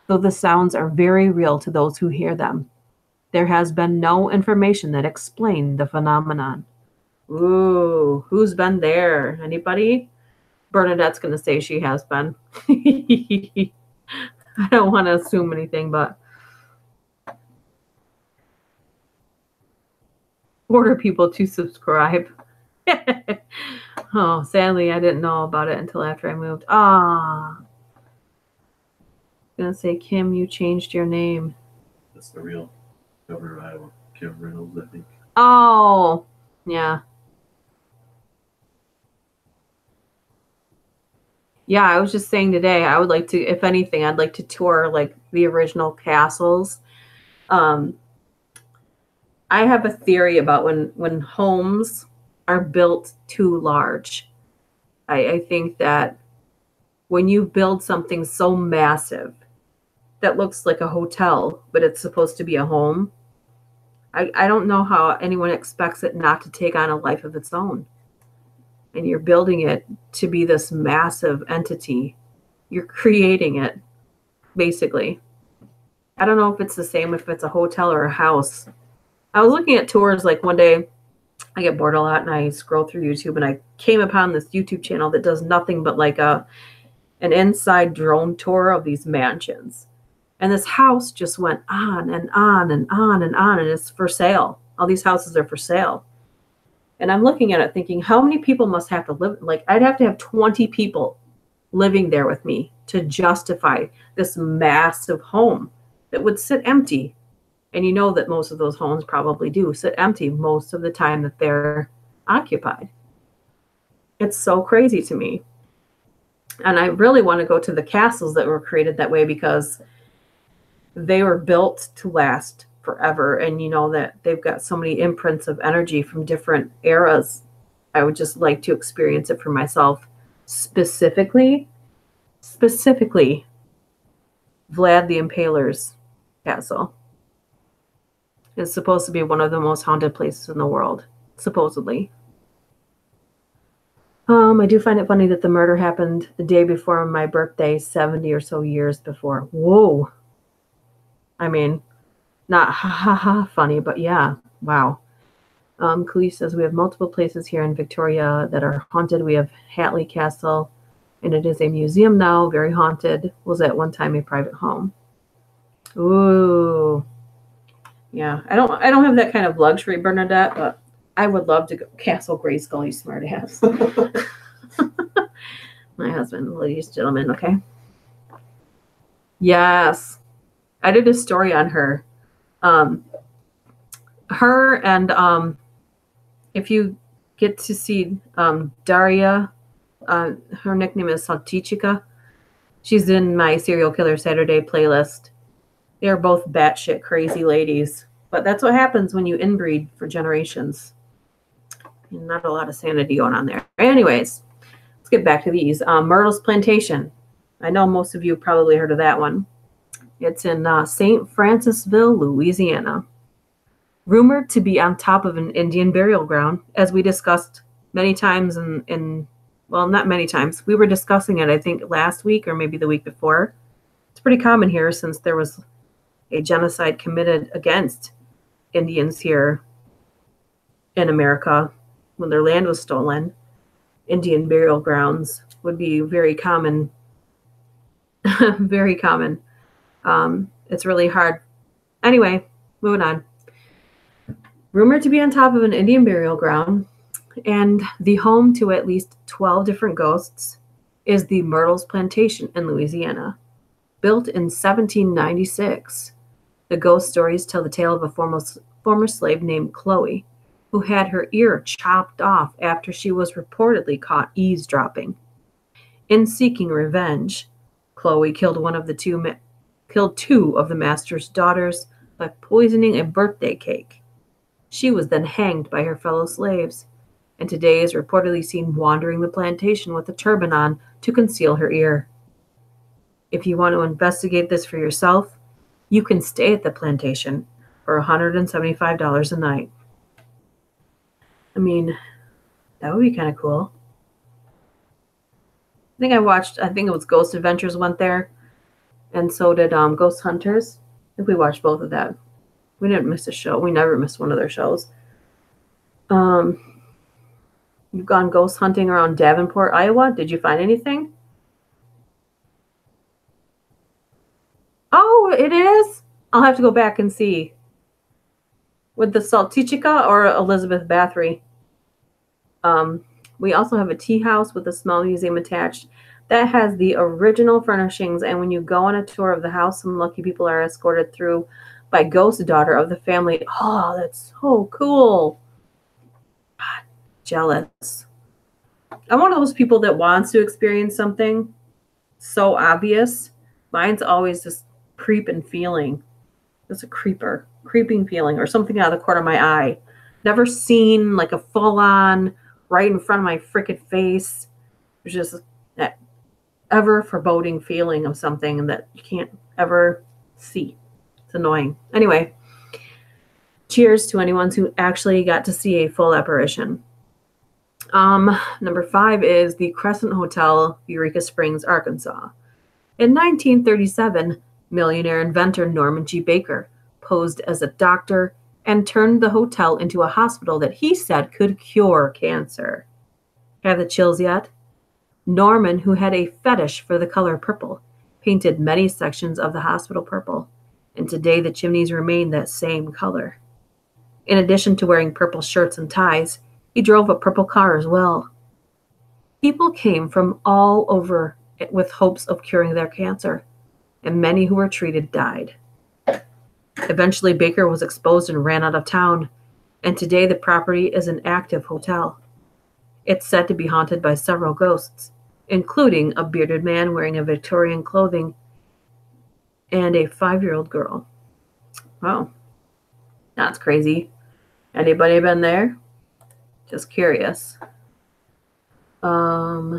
Though the sounds are very real to those who hear them, there has been no information that explains the phenomenon." Ooh, who's been there? Anybody? Bernadette's going to say she has been. I don't want to assume anything, but order people to subscribe. Oh, sadly, I didn't know about it until after I moved. Ah. Gonna say, Kim, you changed your name. That's the real governor of Iowa, Kim Reynolds, I think. Oh, yeah. Yeah, I was just saying today, I would like to, if anything, I'd like to tour the original castles. I have a theory about when homes are built too large. I think that when you build something so massive that looks like a hotel, but it's supposed to be a home, I don't know how anyone expects it not to take on a life of its own. And you're building it to be this massive entity. You're creating it, basically. I don't know if it's the same if it's a hotel or a house. I was looking at tours like one day. I get bored a lot and I scroll through YouTube and I came upon this YouTube channel that does nothing but like an inside drone tour of these mansions. And this house just went on and on and on and on, and it's for sale. All these houses are for sale. And I'm looking at it thinking, how many people must have to live? Like, I'd have to have 20 people living there with me to justify this massive home that would sit empty. And you know that most of those homes probably do sit empty most of the time that they're occupied. It's so crazy to me. And I really want to go to the castles that were created that way because they were built to last forever. And you know that they've got so many imprints of energy from different eras. I would just like to experience it for myself. Specifically, Vlad the Impaler's castle. It's supposed to be one of the most haunted places in the world, supposedly. I do find it funny that the murder happened the day before my birthday, 70 or so years before. Whoa. I mean, not ha ha ha funny, but yeah, wow. Coley says we have multiple places here in Victoria that are haunted. We have Hatley Castle, and it is a museum now, very haunted. Was at one time a private home. Ooh. Yeah, I don't have that kind of luxury, Bernadette, but I would love to go Castle Grayskull, you smart ass. My husband, ladies and gentlemen, okay? Yes. I did a story on her. Her and if you get to see Daria, her nickname is Saltichika. She's in my Serial Killer Saturday playlist. They're both batshit crazy ladies. But that's what happens when you inbreed for generations. Not a lot of sanity going on there. Anyways, let's get back to these. Myrtle's Plantation. I know most of you probably heard of that one. It's in St. Francisville, Louisiana. Rumored to be on top of an Indian burial ground, as we discussed many times well, not many times. We were discussing it, I think, last week or maybe the week before. It's pretty common here since there was a genocide committed against Indians here in America when their land was stolen. Indian burial grounds would be very common. Very common. It's really hard. Anyway, moving on. Rumored to be on top of an Indian burial ground and the home to at least 12 different ghosts is the Myrtle's Plantation in Louisiana. Built in 1796, the ghost stories tell the tale of a former slave named Chloe, who had her ear chopped off after she was reportedly caught eavesdropping. In seeking revenge, Chloe killed two of the master's daughters by poisoning a birthday cake. She was then hanged by her fellow slaves, and today is reportedly seen wandering the plantation with a turban on to conceal her ear. If you want to investigate this for yourself, you can stay at the plantation for $175 a night. I mean, that would be kind of cool. I think it was Ghost Adventures went there, and so did Ghost Hunters. I think we watched both of that. We didn't miss a show. We never missed one of their shows. You've gone ghost hunting around Davenport, Iowa. Did you find anything? Oh, it is? I'll have to go back and see. With the Saltichika or Elizabeth Bathory. We also have a tea house with a small museum attached that has the original furnishings. And when you go on a tour of the house, some lucky people are escorted through by ghost daughter of the family. Oh, that's so cool. God, jealous. I'm one of those people that wants to experience something so obvious. Mine's always this creeping feeling. It's a creeping feeling or something out of the corner of my eye. Never seen like a full-on right in front of my freaking face. There's just that ever foreboding feeling of something that you can't ever see. It's annoying. Anyway, cheers to anyone who actually got to see a full apparition. Number 5 is the Crescent Hotel, Eureka Springs, Arkansas. In 1937, millionaire inventor Norman G. Baker posed as a doctor and turned the hotel into a hospital that he said could cure cancer. Have the chills yet? Norman, who had a fetish for the color purple, painted many sections of the hospital purple, and today the chimneys remain that same color. In addition to wearing purple shirts and ties, he drove a purple car as well. People came from all over with hopes of curing their cancer, and many who were treated died. Eventually, Baker was exposed and ran out of town, and today the property is an active hotel. It's said to be haunted by several ghosts, including a bearded man wearing a Victorian clothing and a 5-year-old girl. Wow, that's crazy. Anybody been there? Just curious. Okay.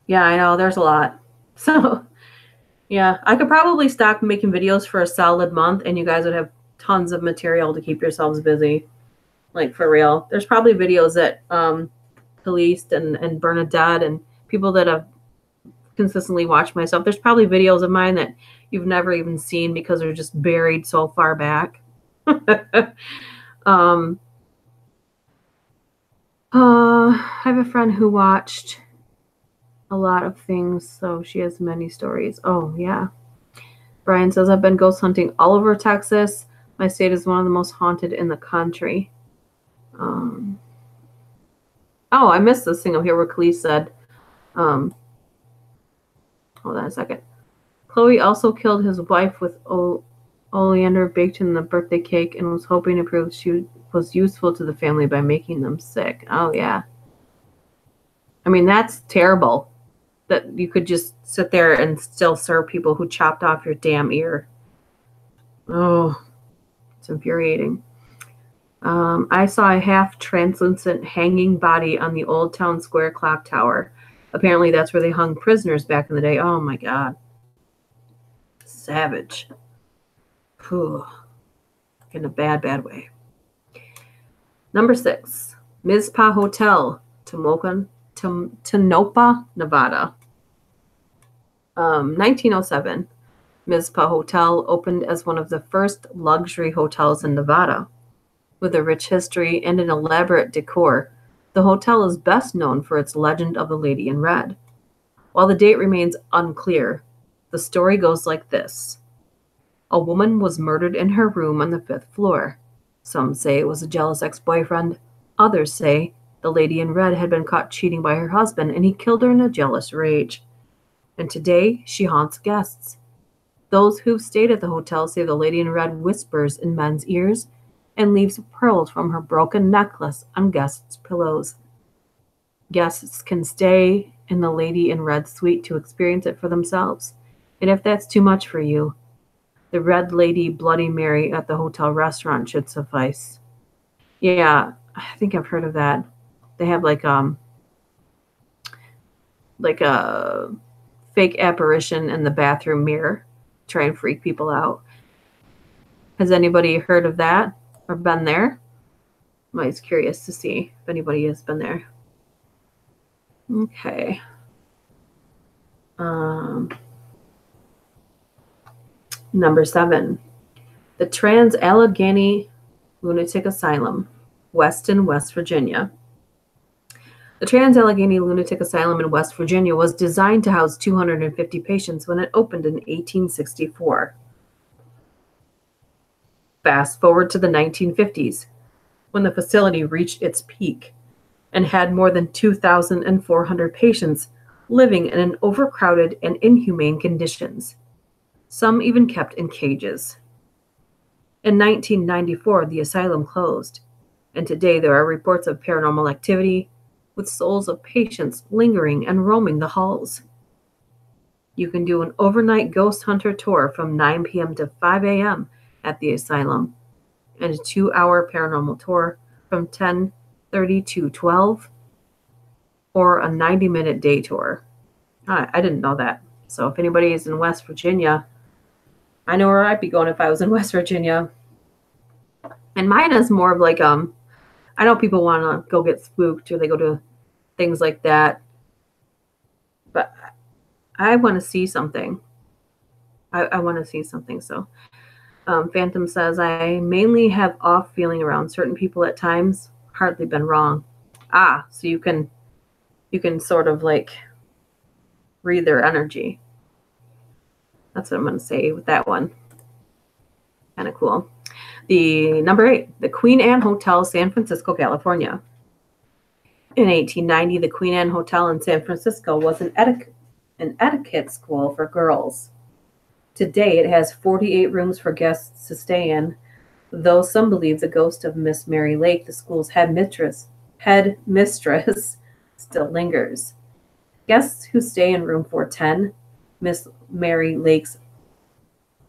Yeah, I know, there's a lot. So, yeah, I could probably stop making videos for a solid month and you guys would have tons of material to keep yourselves busy. Like, for real. There's probably videos that Kahlest and Bernadette and people that have consistently watched my stuff. There's probably videos of mine that you've never even seen because they're just buried so far back. I have a friend who watched a lot of things, so she has many stories. Oh, yeah. Brian says, I've been ghost hunting all over Texas. My state is one of the most haunted in the country. Oh, I missed this thing up here where Kahlest said, hold on a second. Chloe also killed his wife with oleander baked in the birthday cake and was hoping to prove she was useful to the family by making them sick. Oh, yeah. I mean, that's terrible that you could just sit there and still serve people who chopped off your damn ear. Oh, it's infuriating. I saw a half-translucent hanging body on the Old Town Square clock tower. Apparently that's where they hung prisoners back in the day. Oh, my God. Savage. Whew. In a bad, bad way. Number 6, Mizpah Hotel, Tonopah, Nevada. 1907, Mizpah Hotel opened as one of the first luxury hotels in Nevada. With a rich history and an elaborate decor, the hotel is best known for its legend of the Lady in Red. While the date remains unclear, the story goes like this. A woman was murdered in her room on the 5th floor. Some say it was a jealous ex-boyfriend. Others say the Lady in Red had been caught cheating by her husband and he killed her in a jealous rage. And today she haunts guests. Those who've stayed at the hotel say the Lady in Red whispers in men's ears and leaves pearls from her broken necklace on guests' pillows. Guests can stay in the Lady in Red suite to experience it for themselves. And if that's too much for you, the Red Lady Bloody Mary at the hotel restaurant should suffice. Yeah, I think I've heard of that. They have like a fake apparition in the bathroom mirror, try and freak people out. Has anybody heard of that or been there? I'm always curious to see if anybody has been there. Okay. Number 7, the Trans-Allegheny Lunatic Asylum, Weston, West Virginia. The Trans-Allegheny Lunatic Asylum in West Virginia was designed to house 250 patients when it opened in 1864. Fast forward to the 1950s, when the facility reached its peak and had more than 2,400 patients living in overcrowded and inhumane conditions. Some even kept in cages. In 1994, the asylum closed, and today there are reports of paranormal activity, with souls of patients lingering and roaming the halls. You can do an overnight ghost hunter tour from 9 p.m. to 5 a.m. at the asylum, and a 2-hour paranormal tour from 10:30 to 12, or a 90-minute day tour. I didn't know that. So if anybody is in West Virginia, I know where I'd be going if I was in West Virginia. And mine is more of like, I know people want to go get spooked or they go to things like that. But I want to see something. I want to see something. So Phantom says, I mainly have off feeling around certain people at times. Hardly been wrong. So you can sort of like read their energy. That's what I'm going to say with that one. Kind of cool. The number 8, the Queen Anne Hotel, San Francisco, California. In 1890, the Queen Anne Hotel in San Francisco was an etiquette school for girls. Today, it has 48 rooms for guests to stay in, though some believe the ghost of Miss Mary Lake, the school's head mistress, still lingers. Guests who stay in room 410, Miss Mary Lake's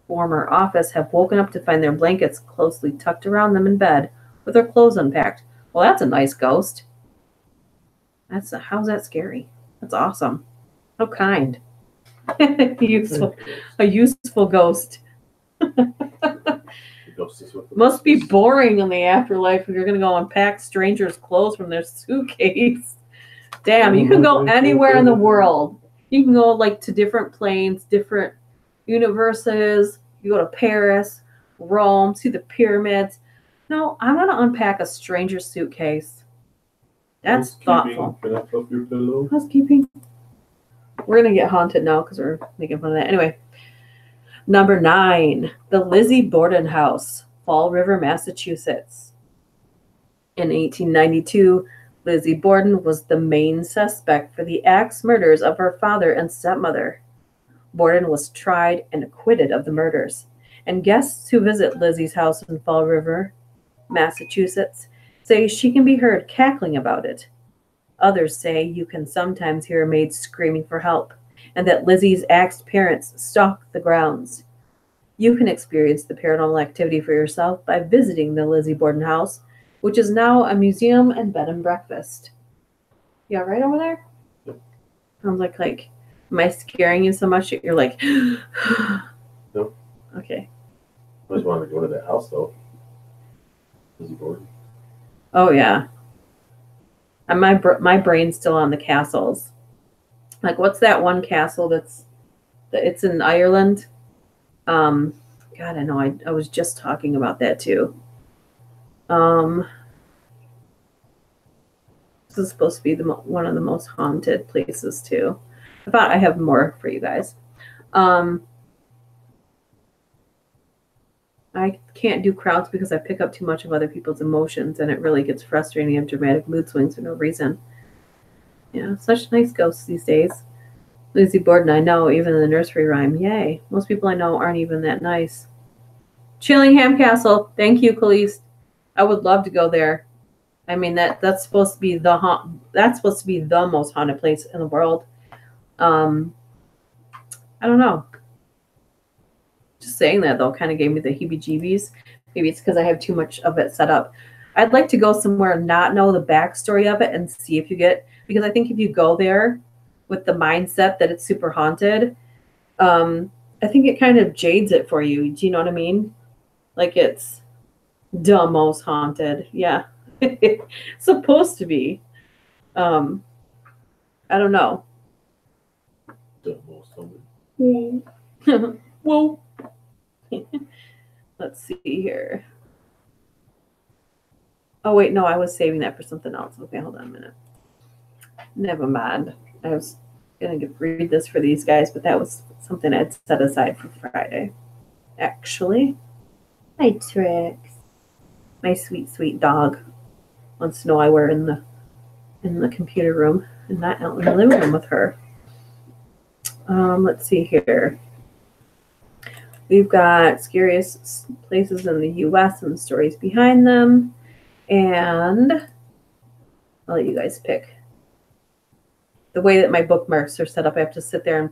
former office, have woken up to find their blankets closely tucked around them in bed with their clothes unpacked. Well, that's a nice ghost. How's that scary? That's awesome. How kind. A useful ghost. Must be boring in the afterlife if you're going to go unpack strangers' clothes from their suitcase. Damn, you can go anywhere in the world. You can go like to different planes, different universes. You go to Paris, Rome, see the pyramids. No, I'm going to unpack a stranger's suitcase. That's thoughtful. Can I help your pillow? Housekeeping. We're going to get haunted now because we're making fun of that. Anyway, number 9, the Lizzie Borden House, Fall River, Massachusetts. In 1892, Lizzie Borden was the main suspect for the axe murders of her father and stepmother. Borden was tried and acquitted of the murders, and guests who visit Lizzie's house in Fall River, Massachusetts, say she can be heard cackling about it. Others say you can sometimes hear a maid screaming for help, and that Lizzie's axed parents stalk the grounds. You can experience the paranormal activity for yourself by visiting the Lizzie Borden house, which is now a museum and bed and breakfast. Yeah, right over there? Yep. Sounds like, am I scaring you so much that you're like, No. Okay. I just wanted to go to that house, though. Lizzie Borden. Oh, yeah. And my brain's still on the castles. Like, what's that one castle it's in Ireland? God, I know. I was just talking about that, too. This is supposed to be one of the most haunted places too. I thought I have more for you guys. I can't do crowds because I pick up too much of other people's emotions, and it really gets frustrating. I have dramatic mood swings for no reason. Yeah, such nice ghosts these days. Lizzie Borden, I know, even in the nursery rhyme. Yay. Most people I know aren't even that nice. Chillingham Castle. Thank you, Kahlest. I would love to go there. I mean, that's supposed to be the most haunted place in the world. I don't know. Just saying that though kind of gave me the heebie-jeebies. Maybe it's because I have too much of it set up. I'd like to go somewhere and not know the backstory of it and see if you get, because I think if you go there with the mindset that it's super haunted, I think it kind of jades it for you. Do you know what I mean? Like it's the most haunted. Yeah. It's supposed to be. I don't know. The most haunted. Whoa. Let's see here. Oh, wait, no, I was saving that for something else. Okay, hold on a minute. Never mind. I was going to read this for these guys, but that was something I'd set aside for Friday. Actually. Hi, Trix. My sweet, sweet dog wants to know I were in the computer room and not out in the living room with her. Let's see here. We've got scariest places in the U.S. and the stories behind them. And I'll let you guys pick. The way that my bookmarks are set up, I have to sit there and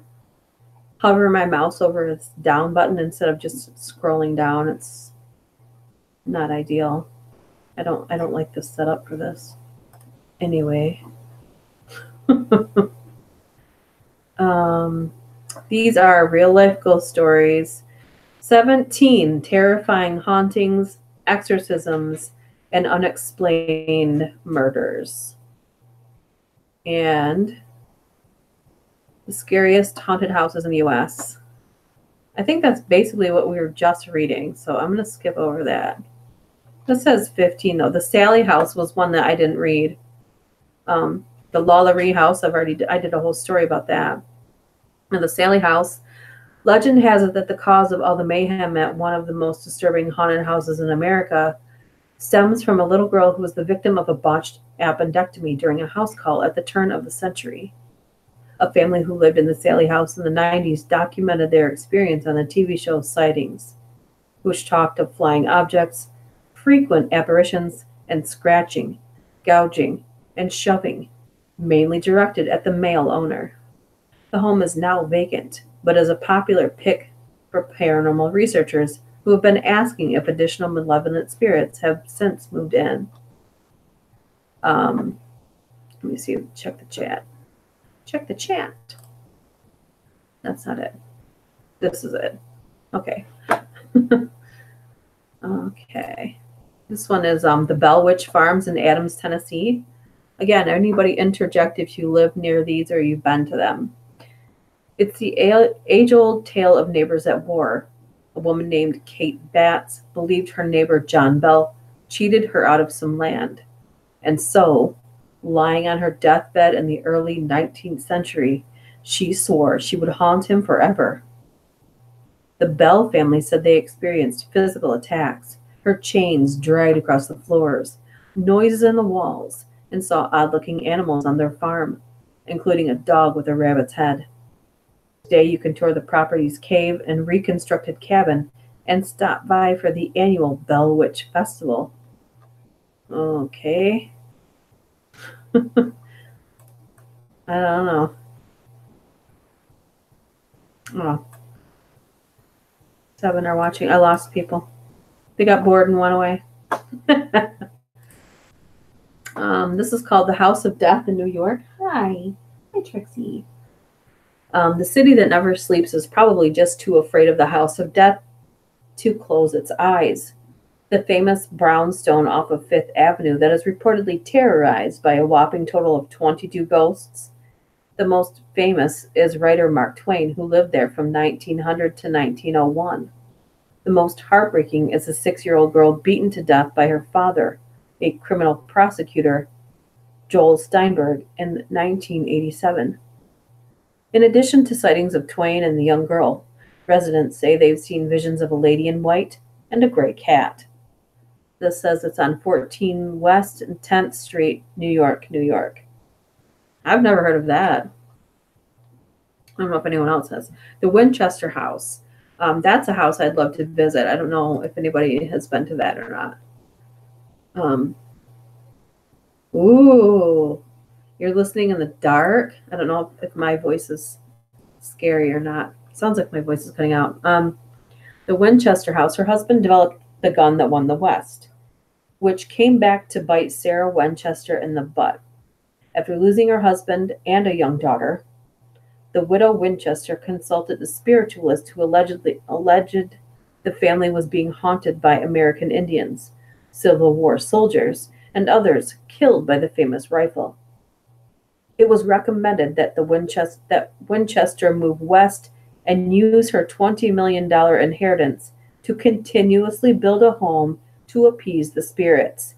hover my mouse over its down button instead of just scrolling down. It's not ideal. I don't like the setup for this. Anyway. These are real life ghost stories. 17 terrifying hauntings, exorcisms, and unexplained murders. And the scariest haunted houses in the US. I think that's basically what we were just reading, so I'm going to skip over that. This says 15 though. The Sally house was one that I didn't read. The Lalaurie house, I did a whole story about that. And the Sally house, legend has it that the cause of all the mayhem at one of the most disturbing haunted houses in America stems from a little girl who was the victim of a botched appendectomy during a house call at the turn of the century. A family who lived in the Sally house in the 90s documented their experience on the TV show Sightings, which talked of flying objects, frequent apparitions, and scratching, gouging, and shoving, mainly directed at the male owner. The home is now vacant, but is a popular pick for paranormal researchers who have been asking if additional malevolent spirits have since moved in. Let me see, check the chat. Check the chat. That's not it. This is it. Okay. Okay. This one is the Bell Witch Farms in Adams, Tennessee. Again, anybody interject if you live near these or you've been to them. It's the age-old tale of neighbors at war. A woman named Kate Batts believed her neighbor John Bell cheated her out of some land. And so, lying on her deathbed in the early 19th century, she swore she would haunt him forever. The Bell family said they experienced physical attacks, heard chains dragged across the floors, noises in the walls, and saw odd-looking animals on their farm, including a dog with a rabbit's head. Today you can tour the property's cave and reconstructed cabin and stop by for the annual Bell Witch Festival. Okay. I don't know. Oh. 7 are watching. I lost people. They got bored and went away. This is called the House of Death in New York. Hi. Hi, Trixie. The city that never sleeps is probably just too afraid of the House of Death to close its eyes. The famous brownstone off of Fifth Avenue that is reportedly terrorized by a whopping total of 22 ghosts. The most famous is writer Mark Twain, who lived there from 1900 to 1901. The most heartbreaking is a 6-year-old girl beaten to death by her father, a criminal prosecutor, Joel Steinberg, in 1987. In addition to sightings of Twain and the young girl, residents say they've seen visions of a lady in white and a gray cat. This says it's on 14 West and 10th Street, New York, New York. I've never heard of that. I don't know if anyone else has. The Winchester House. That's a house I'd love to visit. I don't know if anybody has been to that or not. Ooh. You're listening in the dark? I don't know if my voice is scary or not. Sounds like my voice is cutting out. The Winchester House. Her husband developed the gun that won the West, which came back to bite Sarah Winchester in the butt. After losing her husband and a young daughter, the widow Winchester consulted a spiritualist who alleged the family was being haunted by American Indians, Civil War soldiers, and others killed by the famous rifle. It was recommended that Winchester move west and use her $20 million inheritance to continuously build a home to appease the spirits.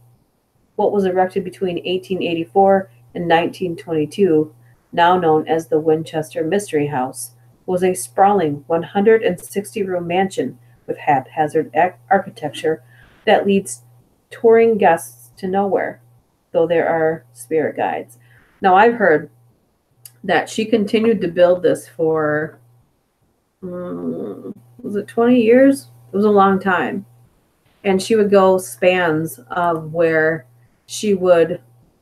What was erected between 1884 and 1922, now known as the Winchester Mystery House, was a sprawling 160-room mansion with haphazard architecture that leads touring guests to nowhere, though there are spirit guides. Now, I've heard that she continued to build this for, was it 20 years? It was a long time. And she would go spans of where she would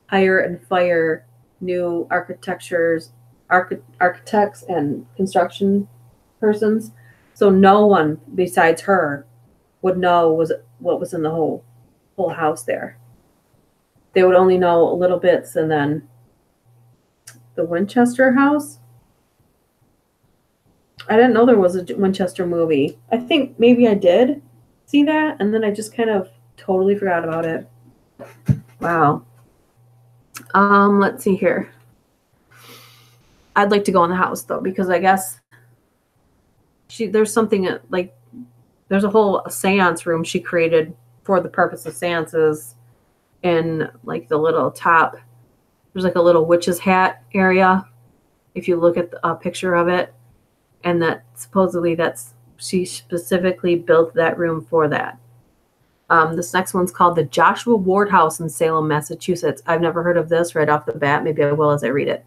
hire and fire new architects and construction persons. So no one besides her would know what was in the whole house there. They would only know little bits. And then the Winchester house, I didn't know there was a Winchester movie. I think maybe I did see that, and then I just kind of totally forgot about it. Wow. Let's see here. I'd like to go in the house though, because I guess there's something like there's a whole seance room she created for the purpose of seances, in like the little top. There's like a little witch's hat area if you look at a picture of it, and that supposedly she specifically built that room for that. This next one's called the Joshua Ward House in Salem, Massachusetts. I've never heard of this right off the bat. Maybe I will as I read it.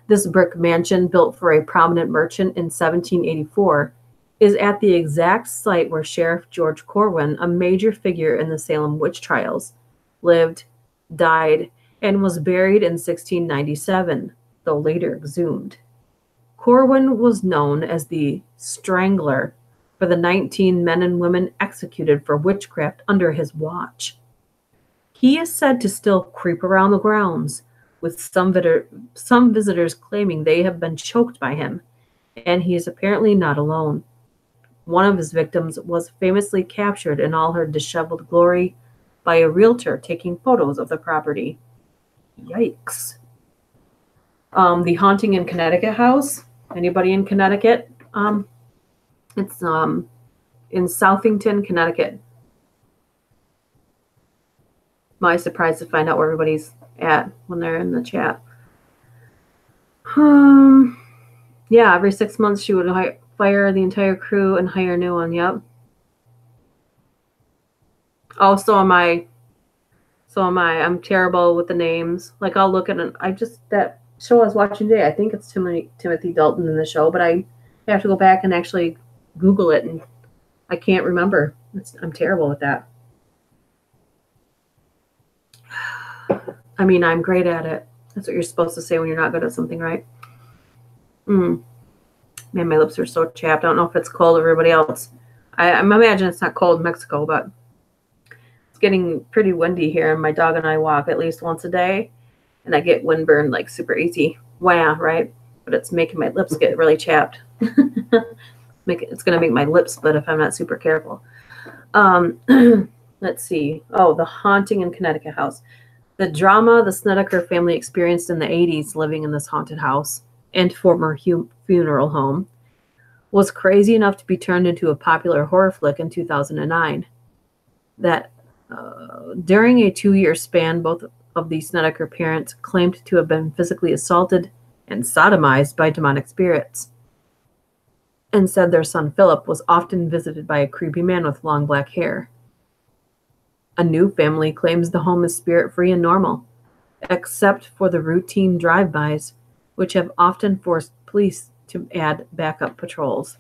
This brick mansion, built for a prominent merchant in 1784, is at the exact site where Sheriff George Corwin, a major figure in the Salem witch trials, lived, died, and was buried in 1697, though later exhumed. Corwin was known as the Strangler for the 19 men and women executed for witchcraft under his watch. He is said to still creep around the grounds, with some visitors claiming they have been choked by him, and he is apparently not alone. One of his victims was famously captured in all her disheveled glory by a realtor taking photos of the property. Yikes. The Haunting in Connecticut house. Anybody in Connecticut? It's in Southington, Connecticut. Am I surprised to find out where everybody's at when they're in the chat? Yeah, every 6 months she would fire the entire crew and hire a new one. Yep. Oh, so am I. I'm terrible with the names. Like, I'll look at it. That show I was watching today, I think it's Timothy Dalton in the show, but I have to go back and actually Google it, and I can't remember. I'm terrible with that. I mean, I'm great at it. That's what you're supposed to say when you're not good at something, right? Man, my lips are so chapped. I don't know if it's cold to everybody else. I imagine it's not cold in Mexico, but it's getting pretty windy here, and my dog and I walk at least once a day, and I get windburn like super easy. Wow, right? But it's making my lips get really chapped. It's going to make my lips split if I'm not super careful. Let's see. Oh, the Haunting in Connecticut house. The drama the Snedeker family experienced in the 80s living in this haunted house and former funeral home was crazy enough to be turned into a popular horror flick in 2009. That during a 2-year span, both of the Snedeker parents claimed to have been physically assaulted and sodomized by demonic spirits, and said their son Philip was often visited by a creepy man with long black hair. A new family claims the home is spirit-free and normal, except for the routine drive-bys, which have often forced police to add backup patrols.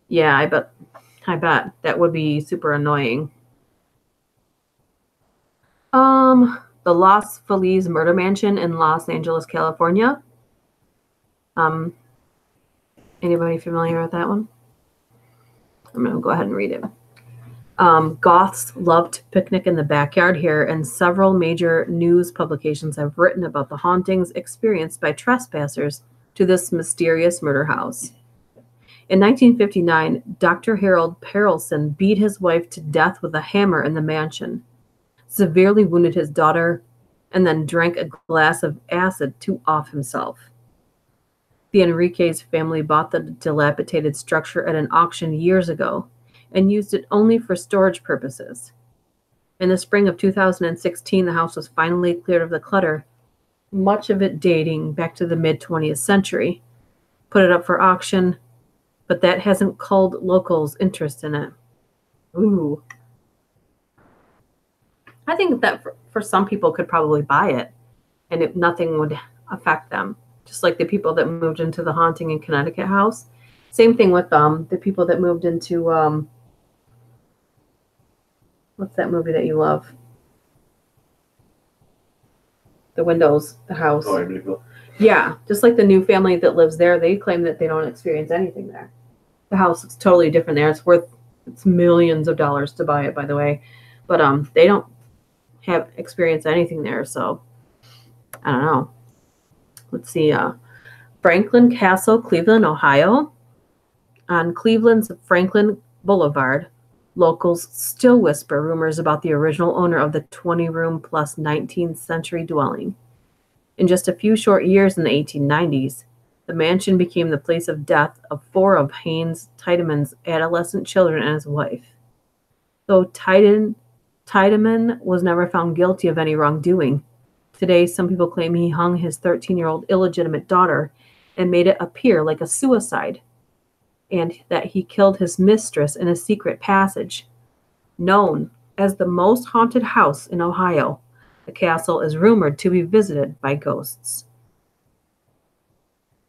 Yeah, I bet that would be super annoying. The Los Feliz murder mansion in Los Angeles, California. Anybody familiar with that one? I'm going to go ahead and read it. Goths love to picnic in the backyard here, and several major news publications have written about the hauntings experienced by trespassers to this mysterious murder house. In 1959, Dr. Harold Perelson beat his wife to death with a hammer in the mansion, severely wounded his daughter, and then drank a glass of acid to off himself. The Enriquez family bought the dilapidated structure at an auction years ago and used it only for storage purposes. In the spring of 2016, the house was finally cleared of the clutter, much of it dating back to the mid-20th century. Put it up for auction, but that hasn't culled locals' interest in it. Ooh. I think that for some people could probably buy it, and nothing would affect them. Just like the people that moved into the Haunting in Connecticut house. Same thing with the people that moved into, what's that movie that you love? The Windows, the house. Oh, Amityville. Yeah, just like the new family that lives there, they claim that they don't experience anything there. The house is totally different there. It's millions of dollars to buy it, by the way. But they don't have experienced anything there, so I don't know. Let's see. Franklin Castle, Cleveland, Ohio. On Cleveland's Franklin Boulevard, locals still whisper rumors about the original owner of the 20-room plus 19th century dwelling. In just a few short years in the 1890s, the mansion became the place of death of 4 of Haynes Tiedeman's adolescent children and his wife. Though Tiedeman was never found guilty of any wrongdoing, today some people claim he hung his 13-year-old illegitimate daughter and made it appear like a suicide, and that he killed his mistress in a secret passage. Known as the most haunted house in Ohio, the castle is rumored to be visited by ghosts.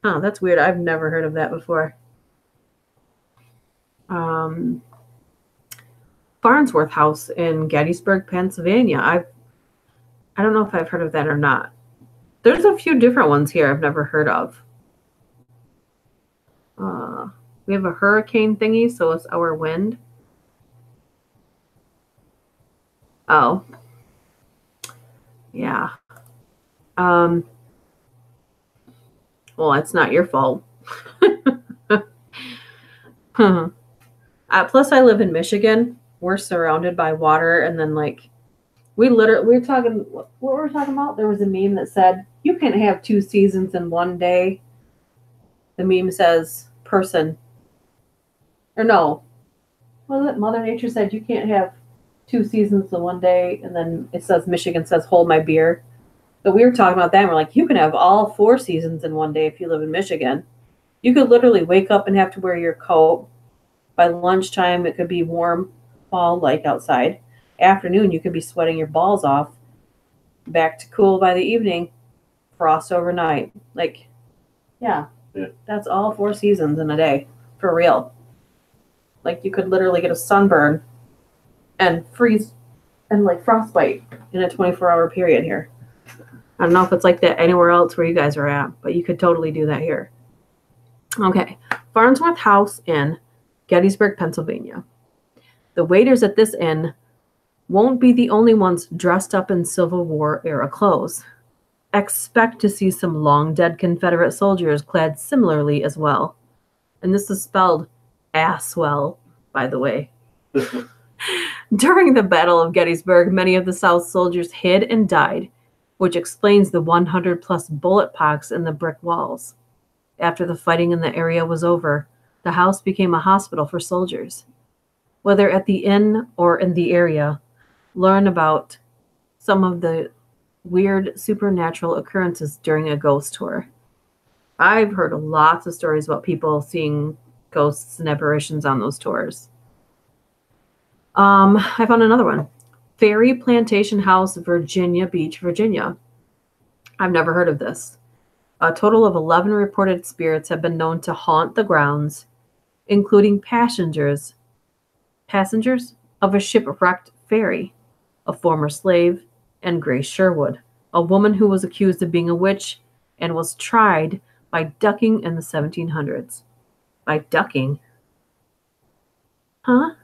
Oh, that's weird. I've never heard of that before. Farnsworth House in Gettysburg, Pennsylvania. I don't know if I've heard of that or not. There's a few different ones here I've never heard of. We have a hurricane thingy, so it's our wind. Oh. Yeah. Well, it's not your fault. Plus, I live in Michigan. We're surrounded by water, and then we were talking. What were we talking about? There was a meme that said you can't have 2 seasons in one day. The meme says person. Or no. Was it Mother Nature said you can't have 2 seasons in one day, and then it says Michigan says hold my beer. So we were talking about that, and we're like, you can have all 4 seasons in one day if you live in Michigan. You could literally wake up and have to wear your coat. By lunchtime, it could be warm, fall-like outside. Afternoon, you could be sweating your balls off. Back to cool by the evening. Frost overnight. Yeah. That's all 4 seasons in a day. For real. You could literally get a sunburn and freeze and frostbite in a 24-hour period here. I don't know if it's like that anywhere else where you guys are at, but you could totally do that here. Okay. Farnsworth House in Gettysburg, Pennsylvania. The waiters at this inn won't be the only ones dressed up in Civil War era clothes. Expect to see some long-dead Confederate soldiers clad similarly as well. And this is spelled Asswell, by the way. During the Battle of Gettysburg, many of the South soldiers hid and died, which explains the 100-plus bullet pox in the brick walls. After the fighting in the area was over, the house became a hospital for soldiers. Whether at the inn or in the area, learn about some of the weird supernatural occurrences during a ghost tour. I've heard lots of stories about people seeing ghosts and apparitions on those tours. I found another one. Ferry Plantation House, Virginia Beach, Virginia. I've never heard of this. A total of 11 reported spirits have been known to haunt the grounds, including passengers of a shipwrecked ferry, a former slave, and Grace Sherwood, a woman who was accused of being a witch and was tried by ducking in the 1700s. By ducking? Huh?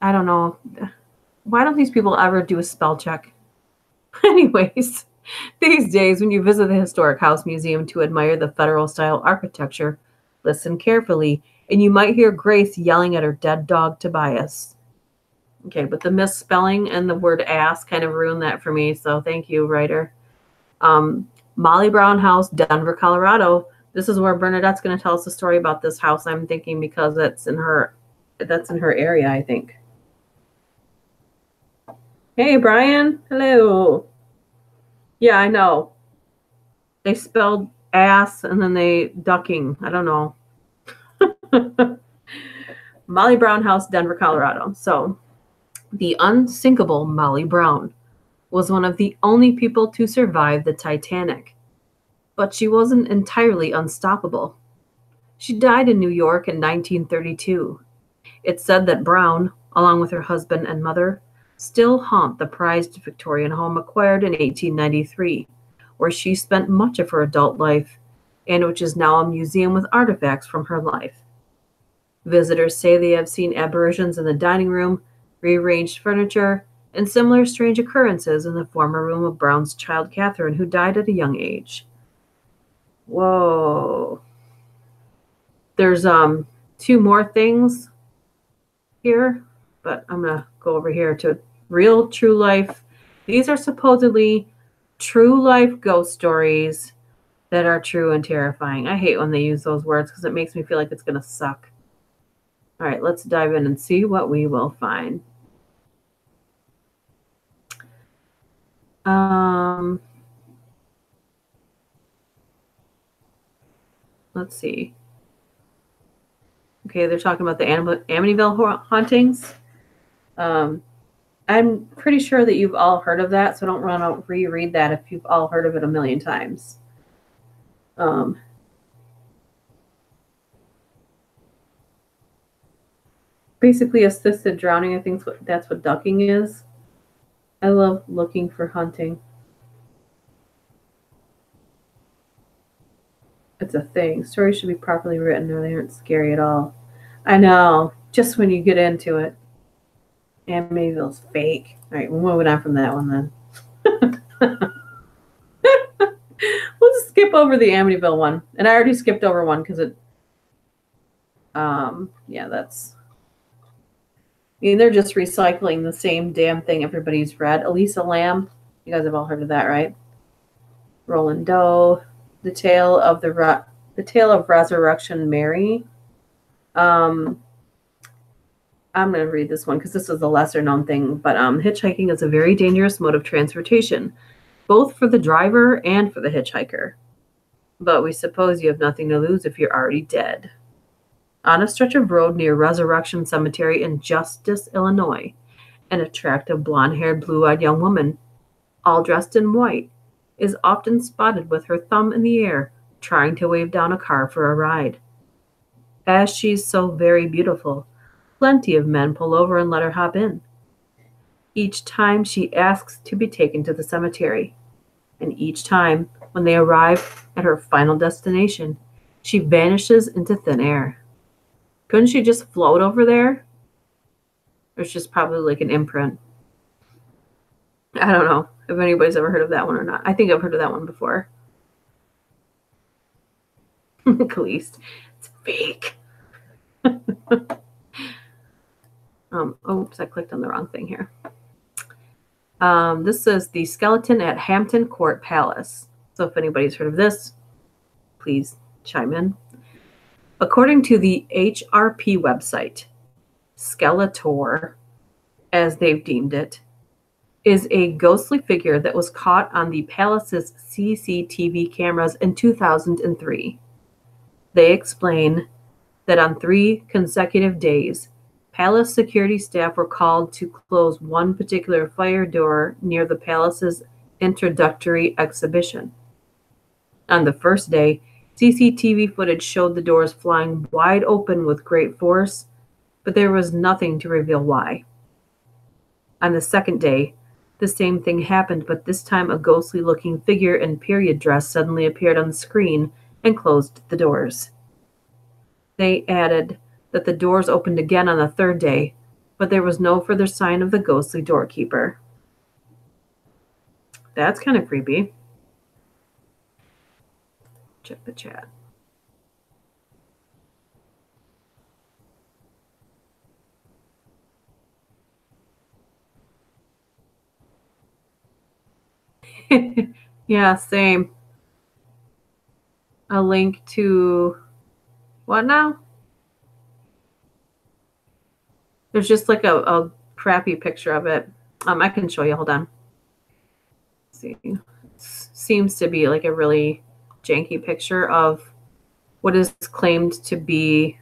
I don't know. Why don't these people ever do a spell check? Anyways, these days when you visit the Historic House Museum to admire the Federal-style architecture, listen carefully, and you might hear Grace yelling at her dead dog Tobias. Okay, but the misspelling and the word ass kind of ruined that for me, so thank you, writer. Molly Brown House, Denver, Colorado. This is where Bernadette's going to tell us a story about this house, I'm thinking, because that's in her area, I think. Hey, Brian. Hello. Yeah, I know. They spelled ass and then they ducking. I don't know. Molly Brown House, Denver, Colorado. So, the unsinkable Molly Brown was one of the only people to survive the Titanic. But she wasn't entirely unstoppable. She died in New York in 1932. It's said that Brown, along with her husband and mother, still haunt the prized Victorian home acquired in 1893, where she spent much of her adult life, and which is now a museum with artifacts from her life. Visitors say they have seen apparitions in the dining room, rearranged furniture, and similar strange occurrences in the former room of Brown's child Catherine, who died at a young age. Whoa. There's 2 more things here, but I'm going to go over here to real true life. These are supposedly true life ghost stories that are true and terrifying. I hate when they use those words because it makes me feel like it's going to suck. All right, let's dive in and see what we will find. Let's see. Okay, they're talking about the Amityville hauntings. I'm pretty sure that you've all heard of that, so don't run out reread that if you've all heard of it a million times. Basically, assisted drowning. I think that's what ducking is. I love looking for hunting. It's a thing. Stories should be properly written or they aren't scary at all. I know. Just when you get into it. Amityville's fake. All right, we're moving on from that one then. We'll just skip over the Amityville one. And I already skipped over one because it... yeah, that's... I mean, they're just recycling the same damn thing everybody's read. Elisa Lamb. You guys have all heard of that, right? Roland Doe. The Tale of Resurrection Mary. I'm going to read this one because this is a lesser known thing, but hitchhiking is a very dangerous mode of transportation, both for the driver and for the hitchhiker. But we suppose you have nothing to lose if you're already dead. On a stretch of road near Resurrection Cemetery in Justice, Illinois, an attractive blonde-haired, blue-eyed young woman, all dressed in white, is often spotted with her thumb in the air, trying to wave down a car for a ride. As she's so very beautiful, plenty of men pull over and let her hop in. Each time she asks to be taken to the cemetery, and each time, when they arrive at her final destination, she vanishes into thin air. Couldn't she just float over there? Or it's just probably like an imprint. I don't know if anybody's ever heard of that one or not. I think I've heard of that one before. Kahlest. It's fake. Oops, I clicked on the wrong thing here. This is the skeleton at Hampton Court Palace. So if anybody's heard of this, please chime in. According to the HRP website, Skeletor, as they've deemed it, is a ghostly figure that was caught on the palace's CCTV cameras in 2003. They explain that on 3 consecutive days, palace security staff were called to close one particular fire door near the palace's introductory exhibition. On the first day, CCTV footage showed the doors flying wide open with great force, but there was nothing to reveal why. On the second day, the same thing happened, but this time a ghostly-looking figure in period dress suddenly appeared on the screen and closed the doors. They added that the doors opened again on the third day, but there was no further sign of the ghostly doorkeeper. That's kind of creepy. Check the chat. Yeah, same. A link to what now? There's just like a crappy picture of it. I can show you. Hold on. Let's see. Seems to be like a really janky picture of what is claimed to be.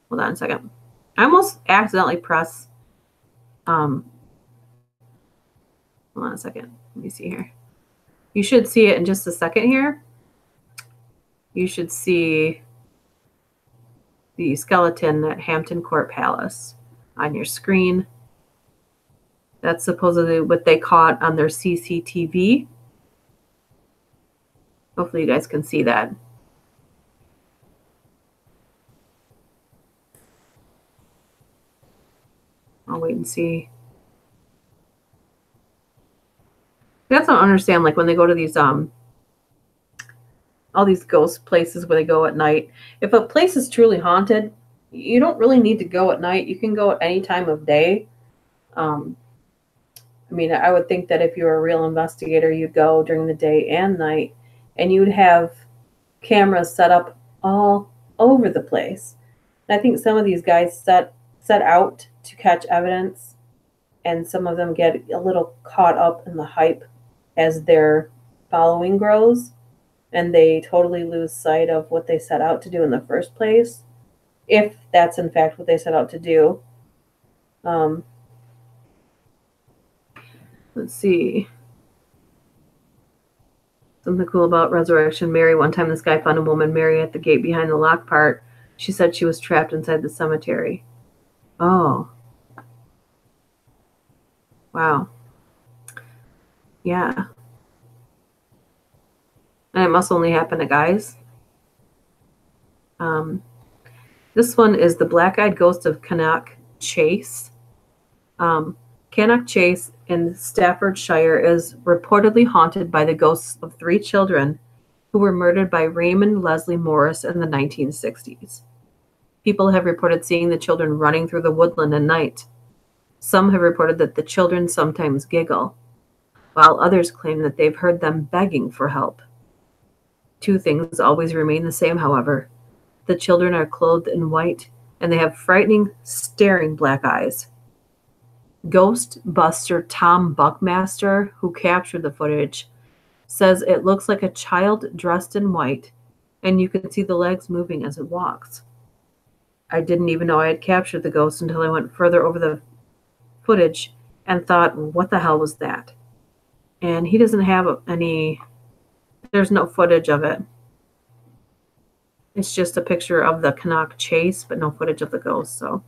Hold on a second. I almost accidentally pressed. Hold on a second. Let me see here. You should see it in just a second here. You should see the skeleton at Hampton Court Palace on your screen. That's supposedly what they caught on their CCTV. Hopefully you guys can see that. I'll wait and see. That's what I don't understand. Like when they go to these all these ghost places where they go at night. If a place is truly haunted, you don't really need to go at night. You can go at any time of day. I mean, I would think that if you were a real investigator, you'd go during the day and night, and you'd have cameras set up all over the place. And I think some of these guys set out to catch evidence, and some of them get a little caught up in the hype as their following grows, and they totally lose sight of what they set out to do in the first place, if that's in fact what they set out to do. Let's see. Something cool about Resurrection Mary. One time this guy found a woman, Mary, at the gate behind the locked part. She said she was trapped inside the cemetery. Oh. Wow. Yeah. And it must only happen to guys. This one is the black-eyed ghost of Cannock Chase. Cannock Chase in Staffordshire is reportedly haunted by the ghosts of 3 children who were murdered by Raymond Leslie Morris in the 1960s. People have reported seeing the children running through the woodland at night. Some have reported that the children sometimes giggle, while others claim that they've heard them begging for help. 2 things always remain the same, however. The children are clothed in white, and they have frightening, staring black eyes. Ghostbuster Tom Buckmaster, who captured the footage, says it looks like a child dressed in white, and you can see the legs moving as it walks. I didn't even know I had captured the ghost until I went further over the footage and thought, what the hell was that? And he doesn't have any, there's no footage of it. It's just a picture of the Cannock Chase, but no footage of the ghost. So,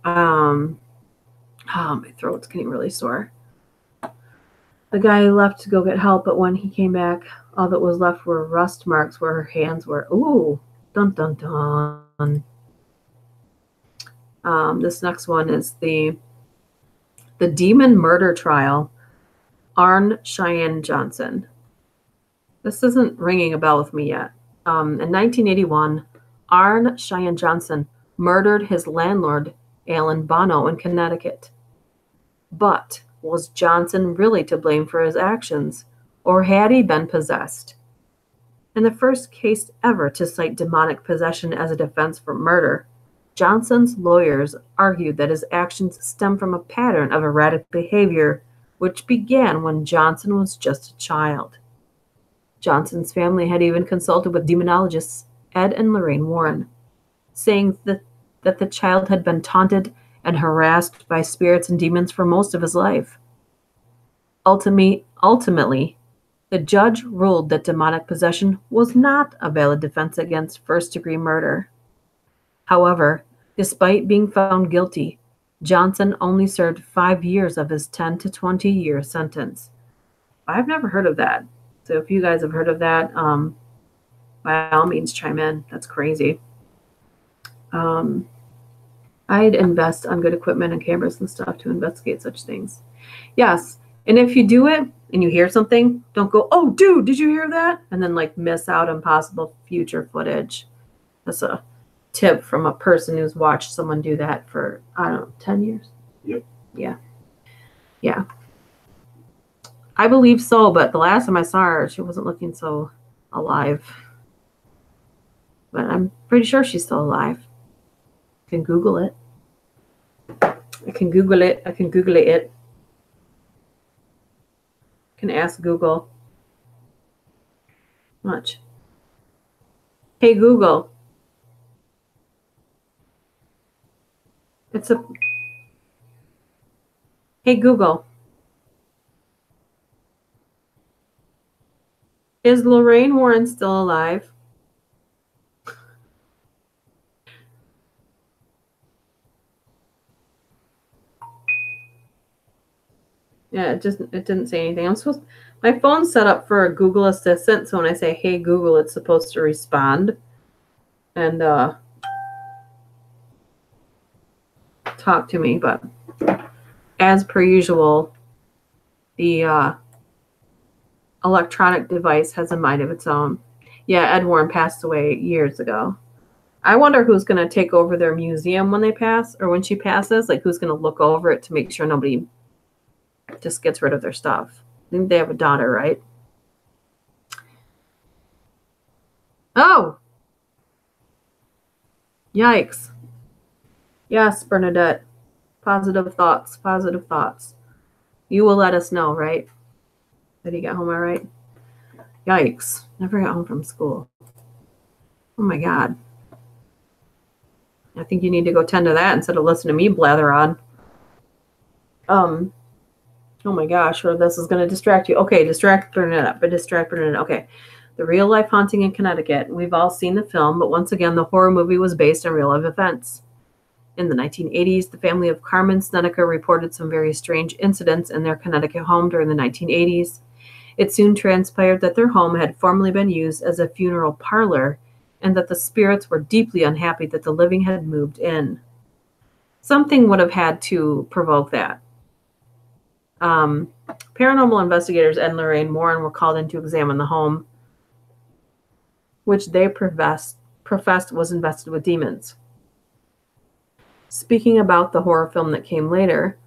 oh, my throat's getting really sore. The guy left to go get help, but when he came back, all that was left were rust marks where her hands were. Ooh, dun dun dun. This next one is the Demon Murder Trial, Arne Cheyenne Johnson. This isn't ringing a bell with me yet. In 1981, Arne Cheyenne Johnson murdered his landlord, Alan Bono, in Connecticut. But was Johnson really to blame for his actions, or had he been possessed? In the first case ever to cite demonic possession as a defense for murder, Johnson's lawyers argued that his actions stem from a pattern of erratic behavior which began when Johnson was just a child. Johnson's family had even consulted with demonologists Ed and Lorraine Warren, saying that the child had been taunted and harassed by spirits and demons for most of his life. Ultimately, the judge ruled that demonic possession was not a valid defense against first-degree murder. However, despite being found guilty, Johnson only served 5 years of his 10 to 20-year sentence. I've never heard of that. So if you guys have heard of that, by all means chime in. That's crazy. I'd invest on good equipment and cameras and stuff to investigate such things. Yes, and if you do it and you hear something, don't go, oh, dude, did you hear that? And then like miss out on possible future footage. That's a tip from a person who's watched someone do that for, I don't know, 10 years? Yep. Yeah. Yeah. I believe so, but the last time I saw her, she wasn't looking so alive. But I'm pretty sure she's still alive. I can Google it. I can Google it. I can Google it. I can ask Google. Much. Hey, Google. Hey, Google. Is Lorraine Warren still alive? Yeah, it didn't say anything. My phone's set up for a Google Assistant, so when I say, hey, Google, it's supposed to respond. And talk to me, but as per usual, the electronic device has a mind of its own. Yeah, Ed Warren passed away years ago. I wonder who's going to take over their museum when they pass, or when she passes, like who's going to look over it to make sure nobody just gets rid of their stuff. I think they have a daughter, right? Oh! Yikes. Yes, Bernadette. Positive thoughts, positive thoughts. You will let us know, right? Did he get home all right? Yikes. Never got home from school. Oh my God. I think you need to go tend to that instead of listening to me blather on. Oh my gosh, or this is going to distract you. Okay, distract Bernadette, but distract Bernadette. Okay. The real life haunting in Connecticut. We've all seen the film, but once again, the horror movie was based on real life events. In the 1980s, the family of Carmen Snedeker reported some very strange incidents in their Connecticut home during the 1980s. It soon transpired that their home had formerly been used as a funeral parlor and that the spirits were deeply unhappy that the living had moved in. Something would have had to provoke that. Paranormal investigators Ed and Lorraine Warren were called in to examine the home, which they professed was infested with demons. Speaking about the horror film that came later,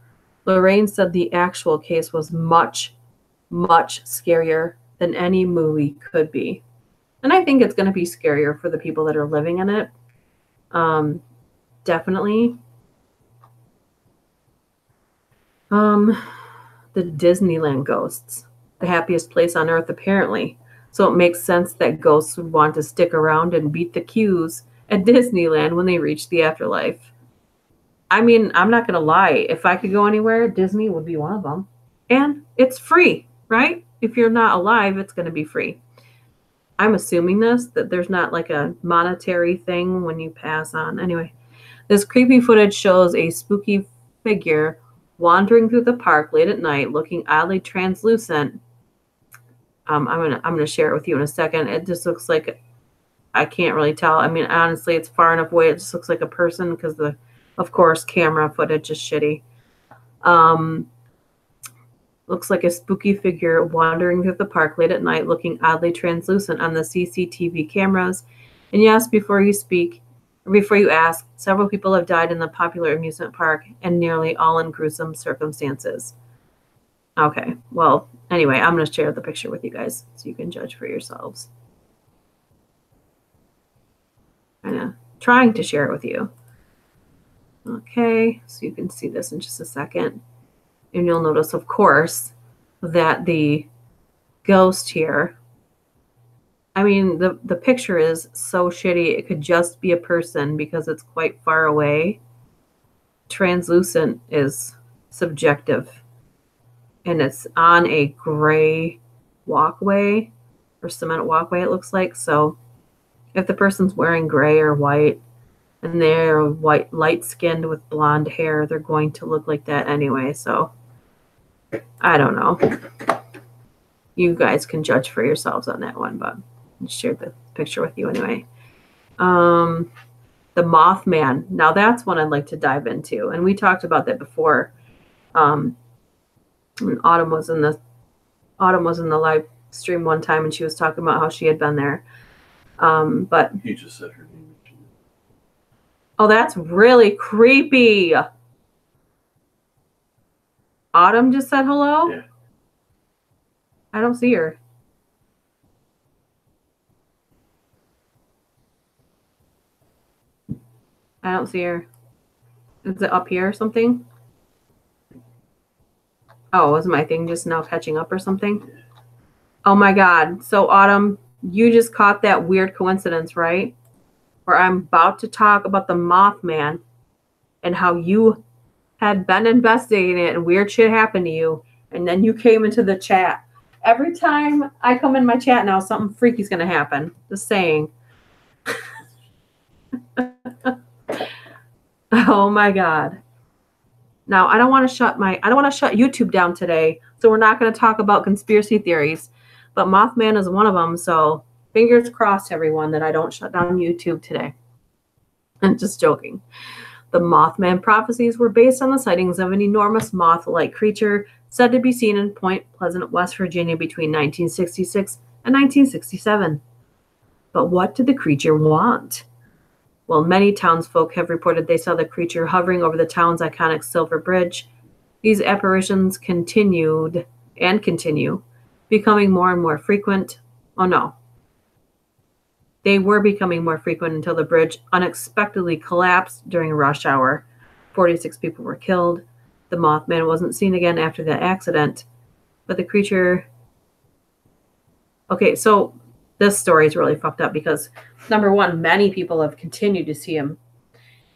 Lorraine said the actual case was much, much scarier than any movie could be. And I think it's going to be scarier for the people that are living in it. Definitely. The Disneyland ghosts. The happiest place on earth, apparently. So it makes sense that ghosts would want to stick around and beat the queues at Disneyland when they reach the afterlife. I mean, I'm not going to lie. If I could go anywhere, Disney would be one of them. And it's free, right? If you're not alive, it's going to be free. I'm assuming that there's not like a monetary thing when you pass on. Anyway, this creepy footage shows a spooky figure wandering through the park late at night, looking oddly translucent. I'm gonna share it with you in a second. It just looks like, I can't really tell. I mean, honestly, it's far enough away. It just looks like a person because of course, camera footage is shitty. Looks like a spooky figure wandering through the park late at night, looking oddly translucent on the CCTV cameras. And yes, before you ask, several people have died in the popular amusement park, and nearly all in gruesome circumstances. Okay, well, anyway, I'm going to share the picture with you guys so you can judge for yourselves. I'm trying to share it with you. Okay, so you can see this in just a second. And you'll notice, of course, that the ghost here, I mean, the picture is so shitty, it could just be a person because it's quite far away. Translucent is subjective. And it's on a gray walkway, or cement walkway, it looks like. So if the person's wearing gray or white, and they're white, light-skinned with blonde hair, they're going to look like that anyway. So I don't know. You guys can judge for yourselves on that one, but I shared the picture with you anyway. The Mothman. Now that's one I'd like to dive into, and we talked about that before. When Autumn was in the live stream one time, and she was talking about how she had been there. But You just said her name. oh, that's really creepy. Autumn just said hello? Yeah. I don't see her. I don't see her. Is it up here or something? Oh, was my thing just now catching up or something? Oh my God. So Autumn, you just caught that weird coincidence, right? Where I'm about to talk about the Mothman and how you had been investigating it and weird shit happened to you. And then you came into the chat. Every time I come in my chat now, something freaky's going to happen. Just saying. Oh my God. Now, I don't want to shut YouTube down today. So we're not going to talk about conspiracy theories. But Mothman is one of them. So fingers crossed, everyone, that I don't shut down YouTube today. I'm just joking. The Mothman prophecies were based on the sightings of an enormous moth-like creature said to be seen in Point Pleasant, West Virginia between 1966 and 1967. But what did the creature want? Well, many townsfolk have reported they saw the creature hovering over the town's iconic Silver Bridge. These apparitions continued and continue, becoming more and more frequent. Oh no. They were becoming more frequent until the bridge unexpectedly collapsed during rush hour. 46 people were killed. The Mothman wasn't seen again after the accident, but the creature... Okay, so this story is really fucked up because, number one, many people have continued to see him.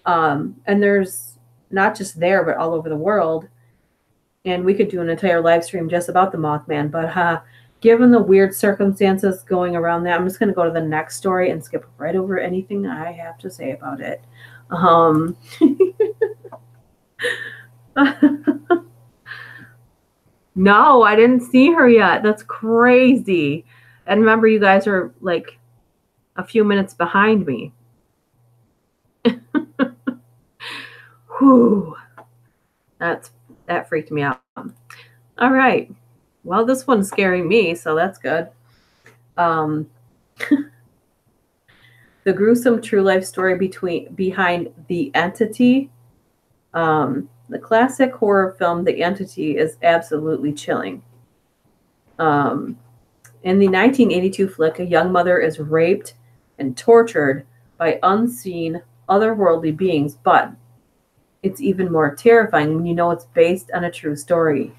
And there's not just there, but all over the world. And we could do an entire live stream just about the Mothman, but given the weird circumstances going around that, I'm just going to go to the next story and skip right over anything I have to say about it. No, I didn't see her yet. That's crazy. And remember, you guys are like a few minutes behind me. Whew. That freaked me out. All right. Well, this one's scaring me, so that's good. The gruesome true life story behind The Entity. The classic horror film The Entity is absolutely chilling. In the 1982 flick, a young mother is raped and tortured by unseen, otherworldly beings, but it's even more terrifying when you know it's based on a true story.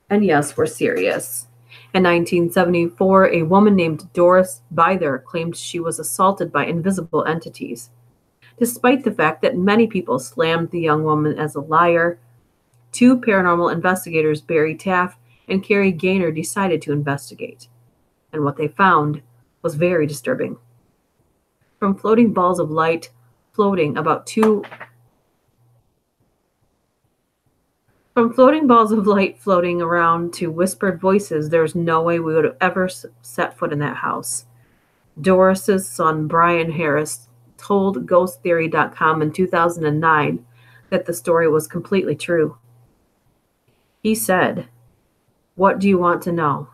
And yes, we're serious. In 1974, a woman named Doris Byther claimed she was assaulted by invisible entities. Despite the fact that many people slammed the young woman as a liar, two paranormal investigators, Barry Taff and Carrie Gaynor, decided to investigate. And what they found was very disturbing. From floating balls of light floating around to whispered voices, there's no way we would have ever set foot in that house. Doris's son, Brian Harris, told GhostTheory.com in 2009 that the story was completely true. He said, "What do you want to know?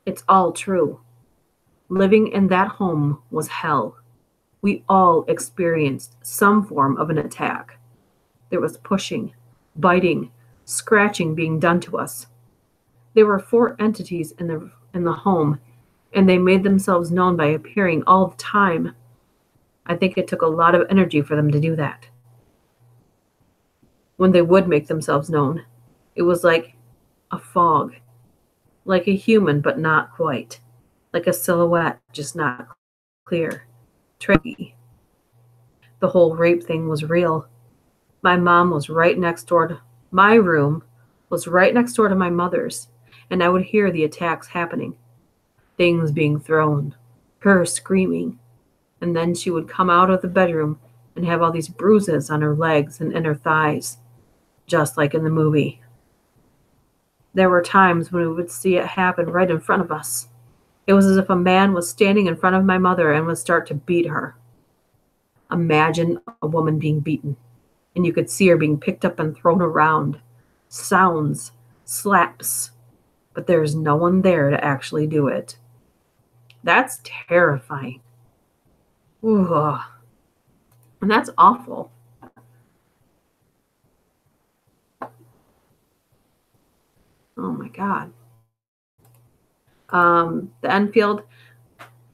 It's all true. Living in that home was hell. We all experienced some form of an attack. There was pushing, biting, scratching being done to us. There were 4 entities in the home, and they made themselves known by appearing all the time. I think it took a lot of energy for them to do that. When they would make themselves known, it was like a fog, like a human, but not quite, like a silhouette, just not clear, tricky. The whole rape thing was real. My mom was right next door to my room, was right next door to my mother's, and I would hear the attacks happening, things being thrown, her screaming, and then she would come out of the bedroom and have all these bruises on her legs and in her thighs, just like in the movie. There were times when we would see it happen right in front of us. It was as if a man was standing in front of my mother and would start to beat her. Imagine a woman being beaten, and you could see her being picked up and thrown around. Sounds, slaps, but there's no one there to actually do it. That's terrifying. Ooh. And that's awful. Oh my God. The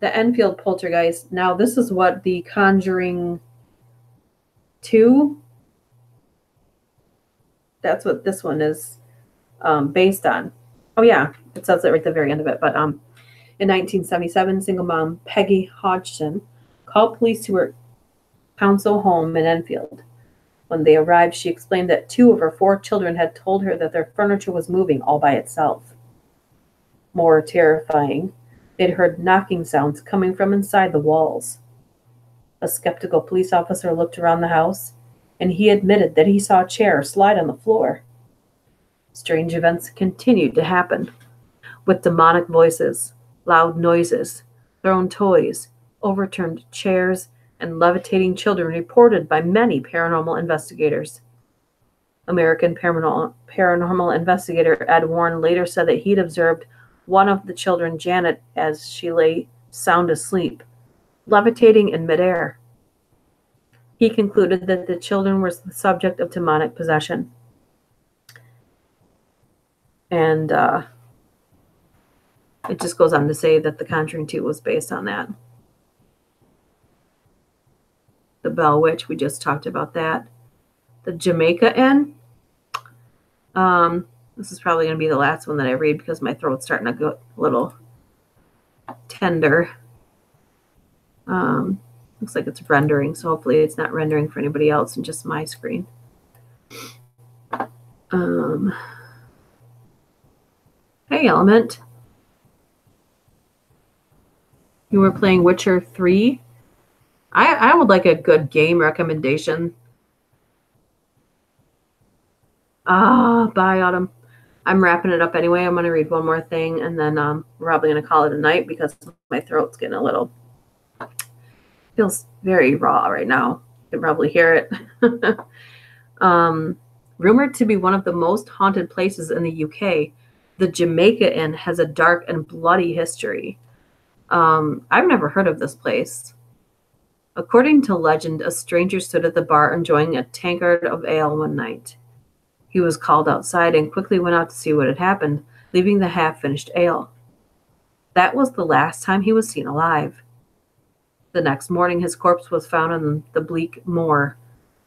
Enfield poltergeist. Now, this is what The Conjuring 2, that's what this one is based on. Oh yeah, it says it right at the very end of it. But in 1977, single mom Peggy Hodgson called police to her council home in Enfield. When they arrived, she explained that 2 of her 4 children had told her that their furniture was moving all by itself. More terrifying, they'd heard knocking sounds coming from inside the walls. A skeptical police officer looked around the house, and he admitted that he saw a chair slide on the floor. Strange events continued to happen, with demonic voices, loud noises, thrown toys, overturned chairs, and levitating children reported by many paranormal investigators. American paranormal investigator Ed Warren later said that he'd observed one of the children, Janet, as she lay sound asleep, levitating in midair. He concluded that the children were the subject of demonic possession. And it just goes on to say that The Conjuring 2 was based on that. The Bell Witch, we just talked about that. The Jamaica Inn. This is probably going to be the last one that I read because my throat's starting to get a little tender. Looks like it's rendering, so hopefully it's not rendering for anybody else and just my screen. Hey, Element. You were playing Witcher 3? I would like a good game recommendation. Bye, Autumn. I'm wrapping it up anyway. I'm going to read one more thing, and then we're probably going to call it a night because my throat's getting a little... feels very raw right now. You can probably hear it. Rumored to be one of the most haunted places in the UK, the Jamaica Inn has a dark and bloody history. I've never heard of this place. According to legend, a stranger stood at the bar enjoying a tankard of ale one night. He was called outside and quickly went out to see what had happened, leaving the half-finished ale. That was the last time he was seen alive. The next morning, his corpse was found on the bleak moor,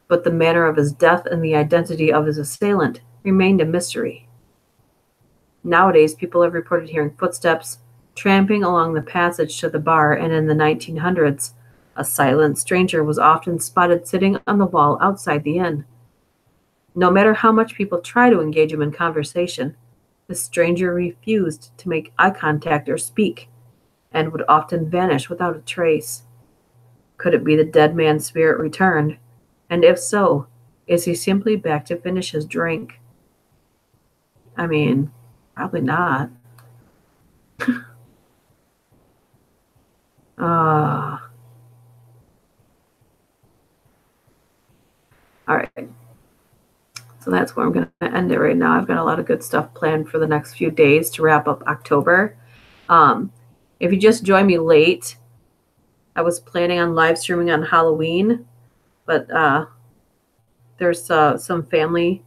but the manner of his death and the identity of his assailant remained a mystery. Nowadays, people have reported hearing footsteps tramping along the passage to the bar, and in the 1900s, a silent stranger was often spotted sitting on the wall outside the inn. No matter how much people try to engage him in conversation, the stranger refused to make eye contact or speak, and would often vanish without a trace. Could it be the dead man's spirit returned? And if so, is he simply back to finish his drink? I mean, probably not. All right. So that's where I'm going to end it right now. I've got a lot of good stuff planned for the next few days to wrap up October. If you just joined me late, I was planning on live streaming on Halloween, but there's some family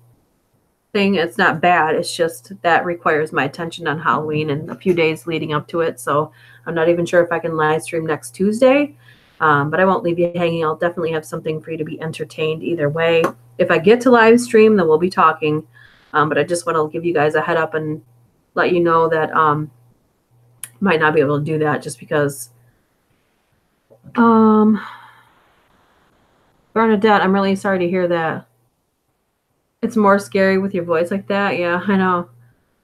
thing. It's not bad. It's just that requires my attention on Halloween and a few days leading up to it. So I'm not even sure if I can live stream next Tuesday, but I won't leave you hanging. I'll definitely have something for you to be entertained either way. If I get to live stream, then we'll be talking. But I just want to give you guys a head up and let you know that might not be able to do that just because. Bernadette, I'm really sorry to hear that. It's more scary with your voice like that. Yeah, I know.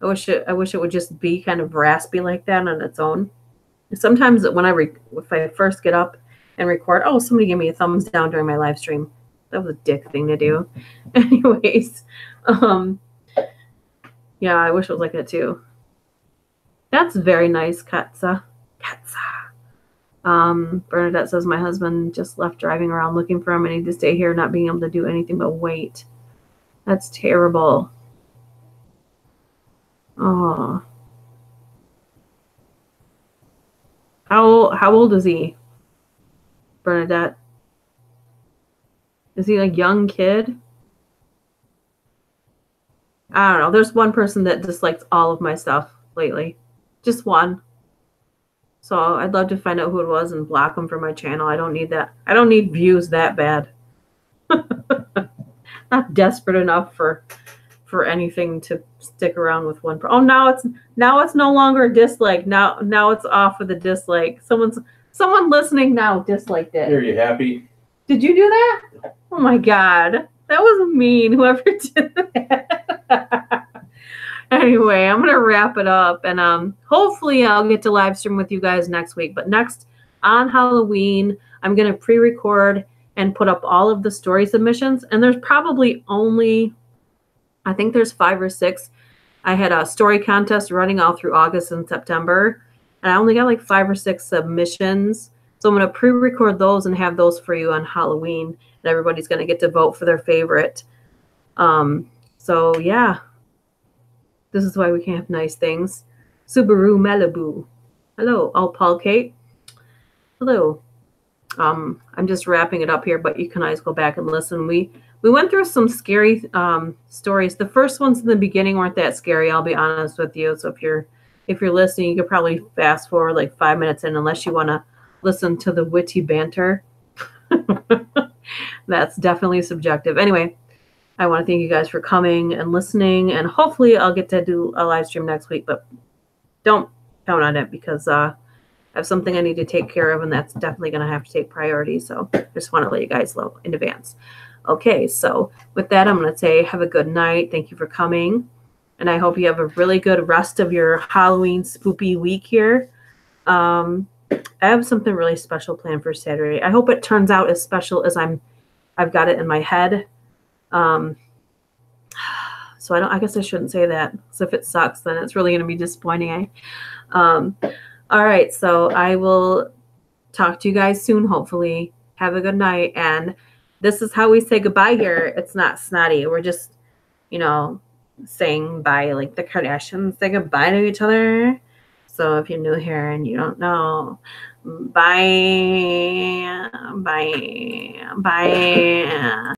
I wish it would just be kind of raspy like that on its own. Sometimes when if I first get up and record, oh, somebody give me a thumbs down during my live stream. That was a dick thing to do. Anyways, yeah, I wish it was like that too. That's very nice, Katze. Bernadette says, my husband just left driving around looking for him. I need to stay here, not being able to do anything but wait. That's terrible. Oh. How old is he, Bernadette? Is he a young kid? I don't know. There's one person that dislikes all of my stuff lately. Just one. So I'd love to find out who it was and block them from my channel. I don't need that. I don't need views that bad. Not desperate enough for anything to stick around with one. Oh, now it's no longer a dislike. Now it's off with a dislike. Someone listening now disliked it. Are you happy? Did you do that? Oh my God, that was mean. Whoever did that. Anyway, I'm gonna wrap it up, and hopefully I'll get to live stream with you guys next week. But next on Halloween, I'm gonna pre-record and put up all of the story submissions. And there's probably only, I think there's 5 or 6. I had a story contest running all through August and September, and I only got like 5 or 6 submissions. So I'm going to pre-record those and have those for you on Halloween. And everybody's going to get to vote for their favorite. So yeah, this is why we can have nice things. Subaru Malibu. Hello. Oh, Paul Kate. Hello. I'm just wrapping it up here, but you can always go back and listen. We went through some scary stories. The first ones in the beginning weren't that scary, I'll be honest with you. So if you're listening, you could probably fast forward like 5 minutes in, unless you want to listen to the witty banter. That's definitely subjective. Anyway, I want to thank you guys for coming and listening, and hopefully I'll get to do a live stream next week, but don't count on it, because I have something I need to take care of, and that's definitely going to have to take priority. So I just want to let you guys know in advance. Okay, so with that, I'm going to say have a good night. Thank you for coming, and I hope you have a really good rest of your Halloween spoopy week here. I have something really special planned for Saturday. I hope it turns out as special as I've got it in my head. So I guess I shouldn't say that. So if it sucks, then it's really going to be disappointing. All right. So I will talk to you guys soon, hopefully. Have a good night. And this is how we say goodbye here. It's not snotty. We're just, saying bye like the Kardashians say goodbye to each other. So if you're new here and you don't know, bye, bye, bye.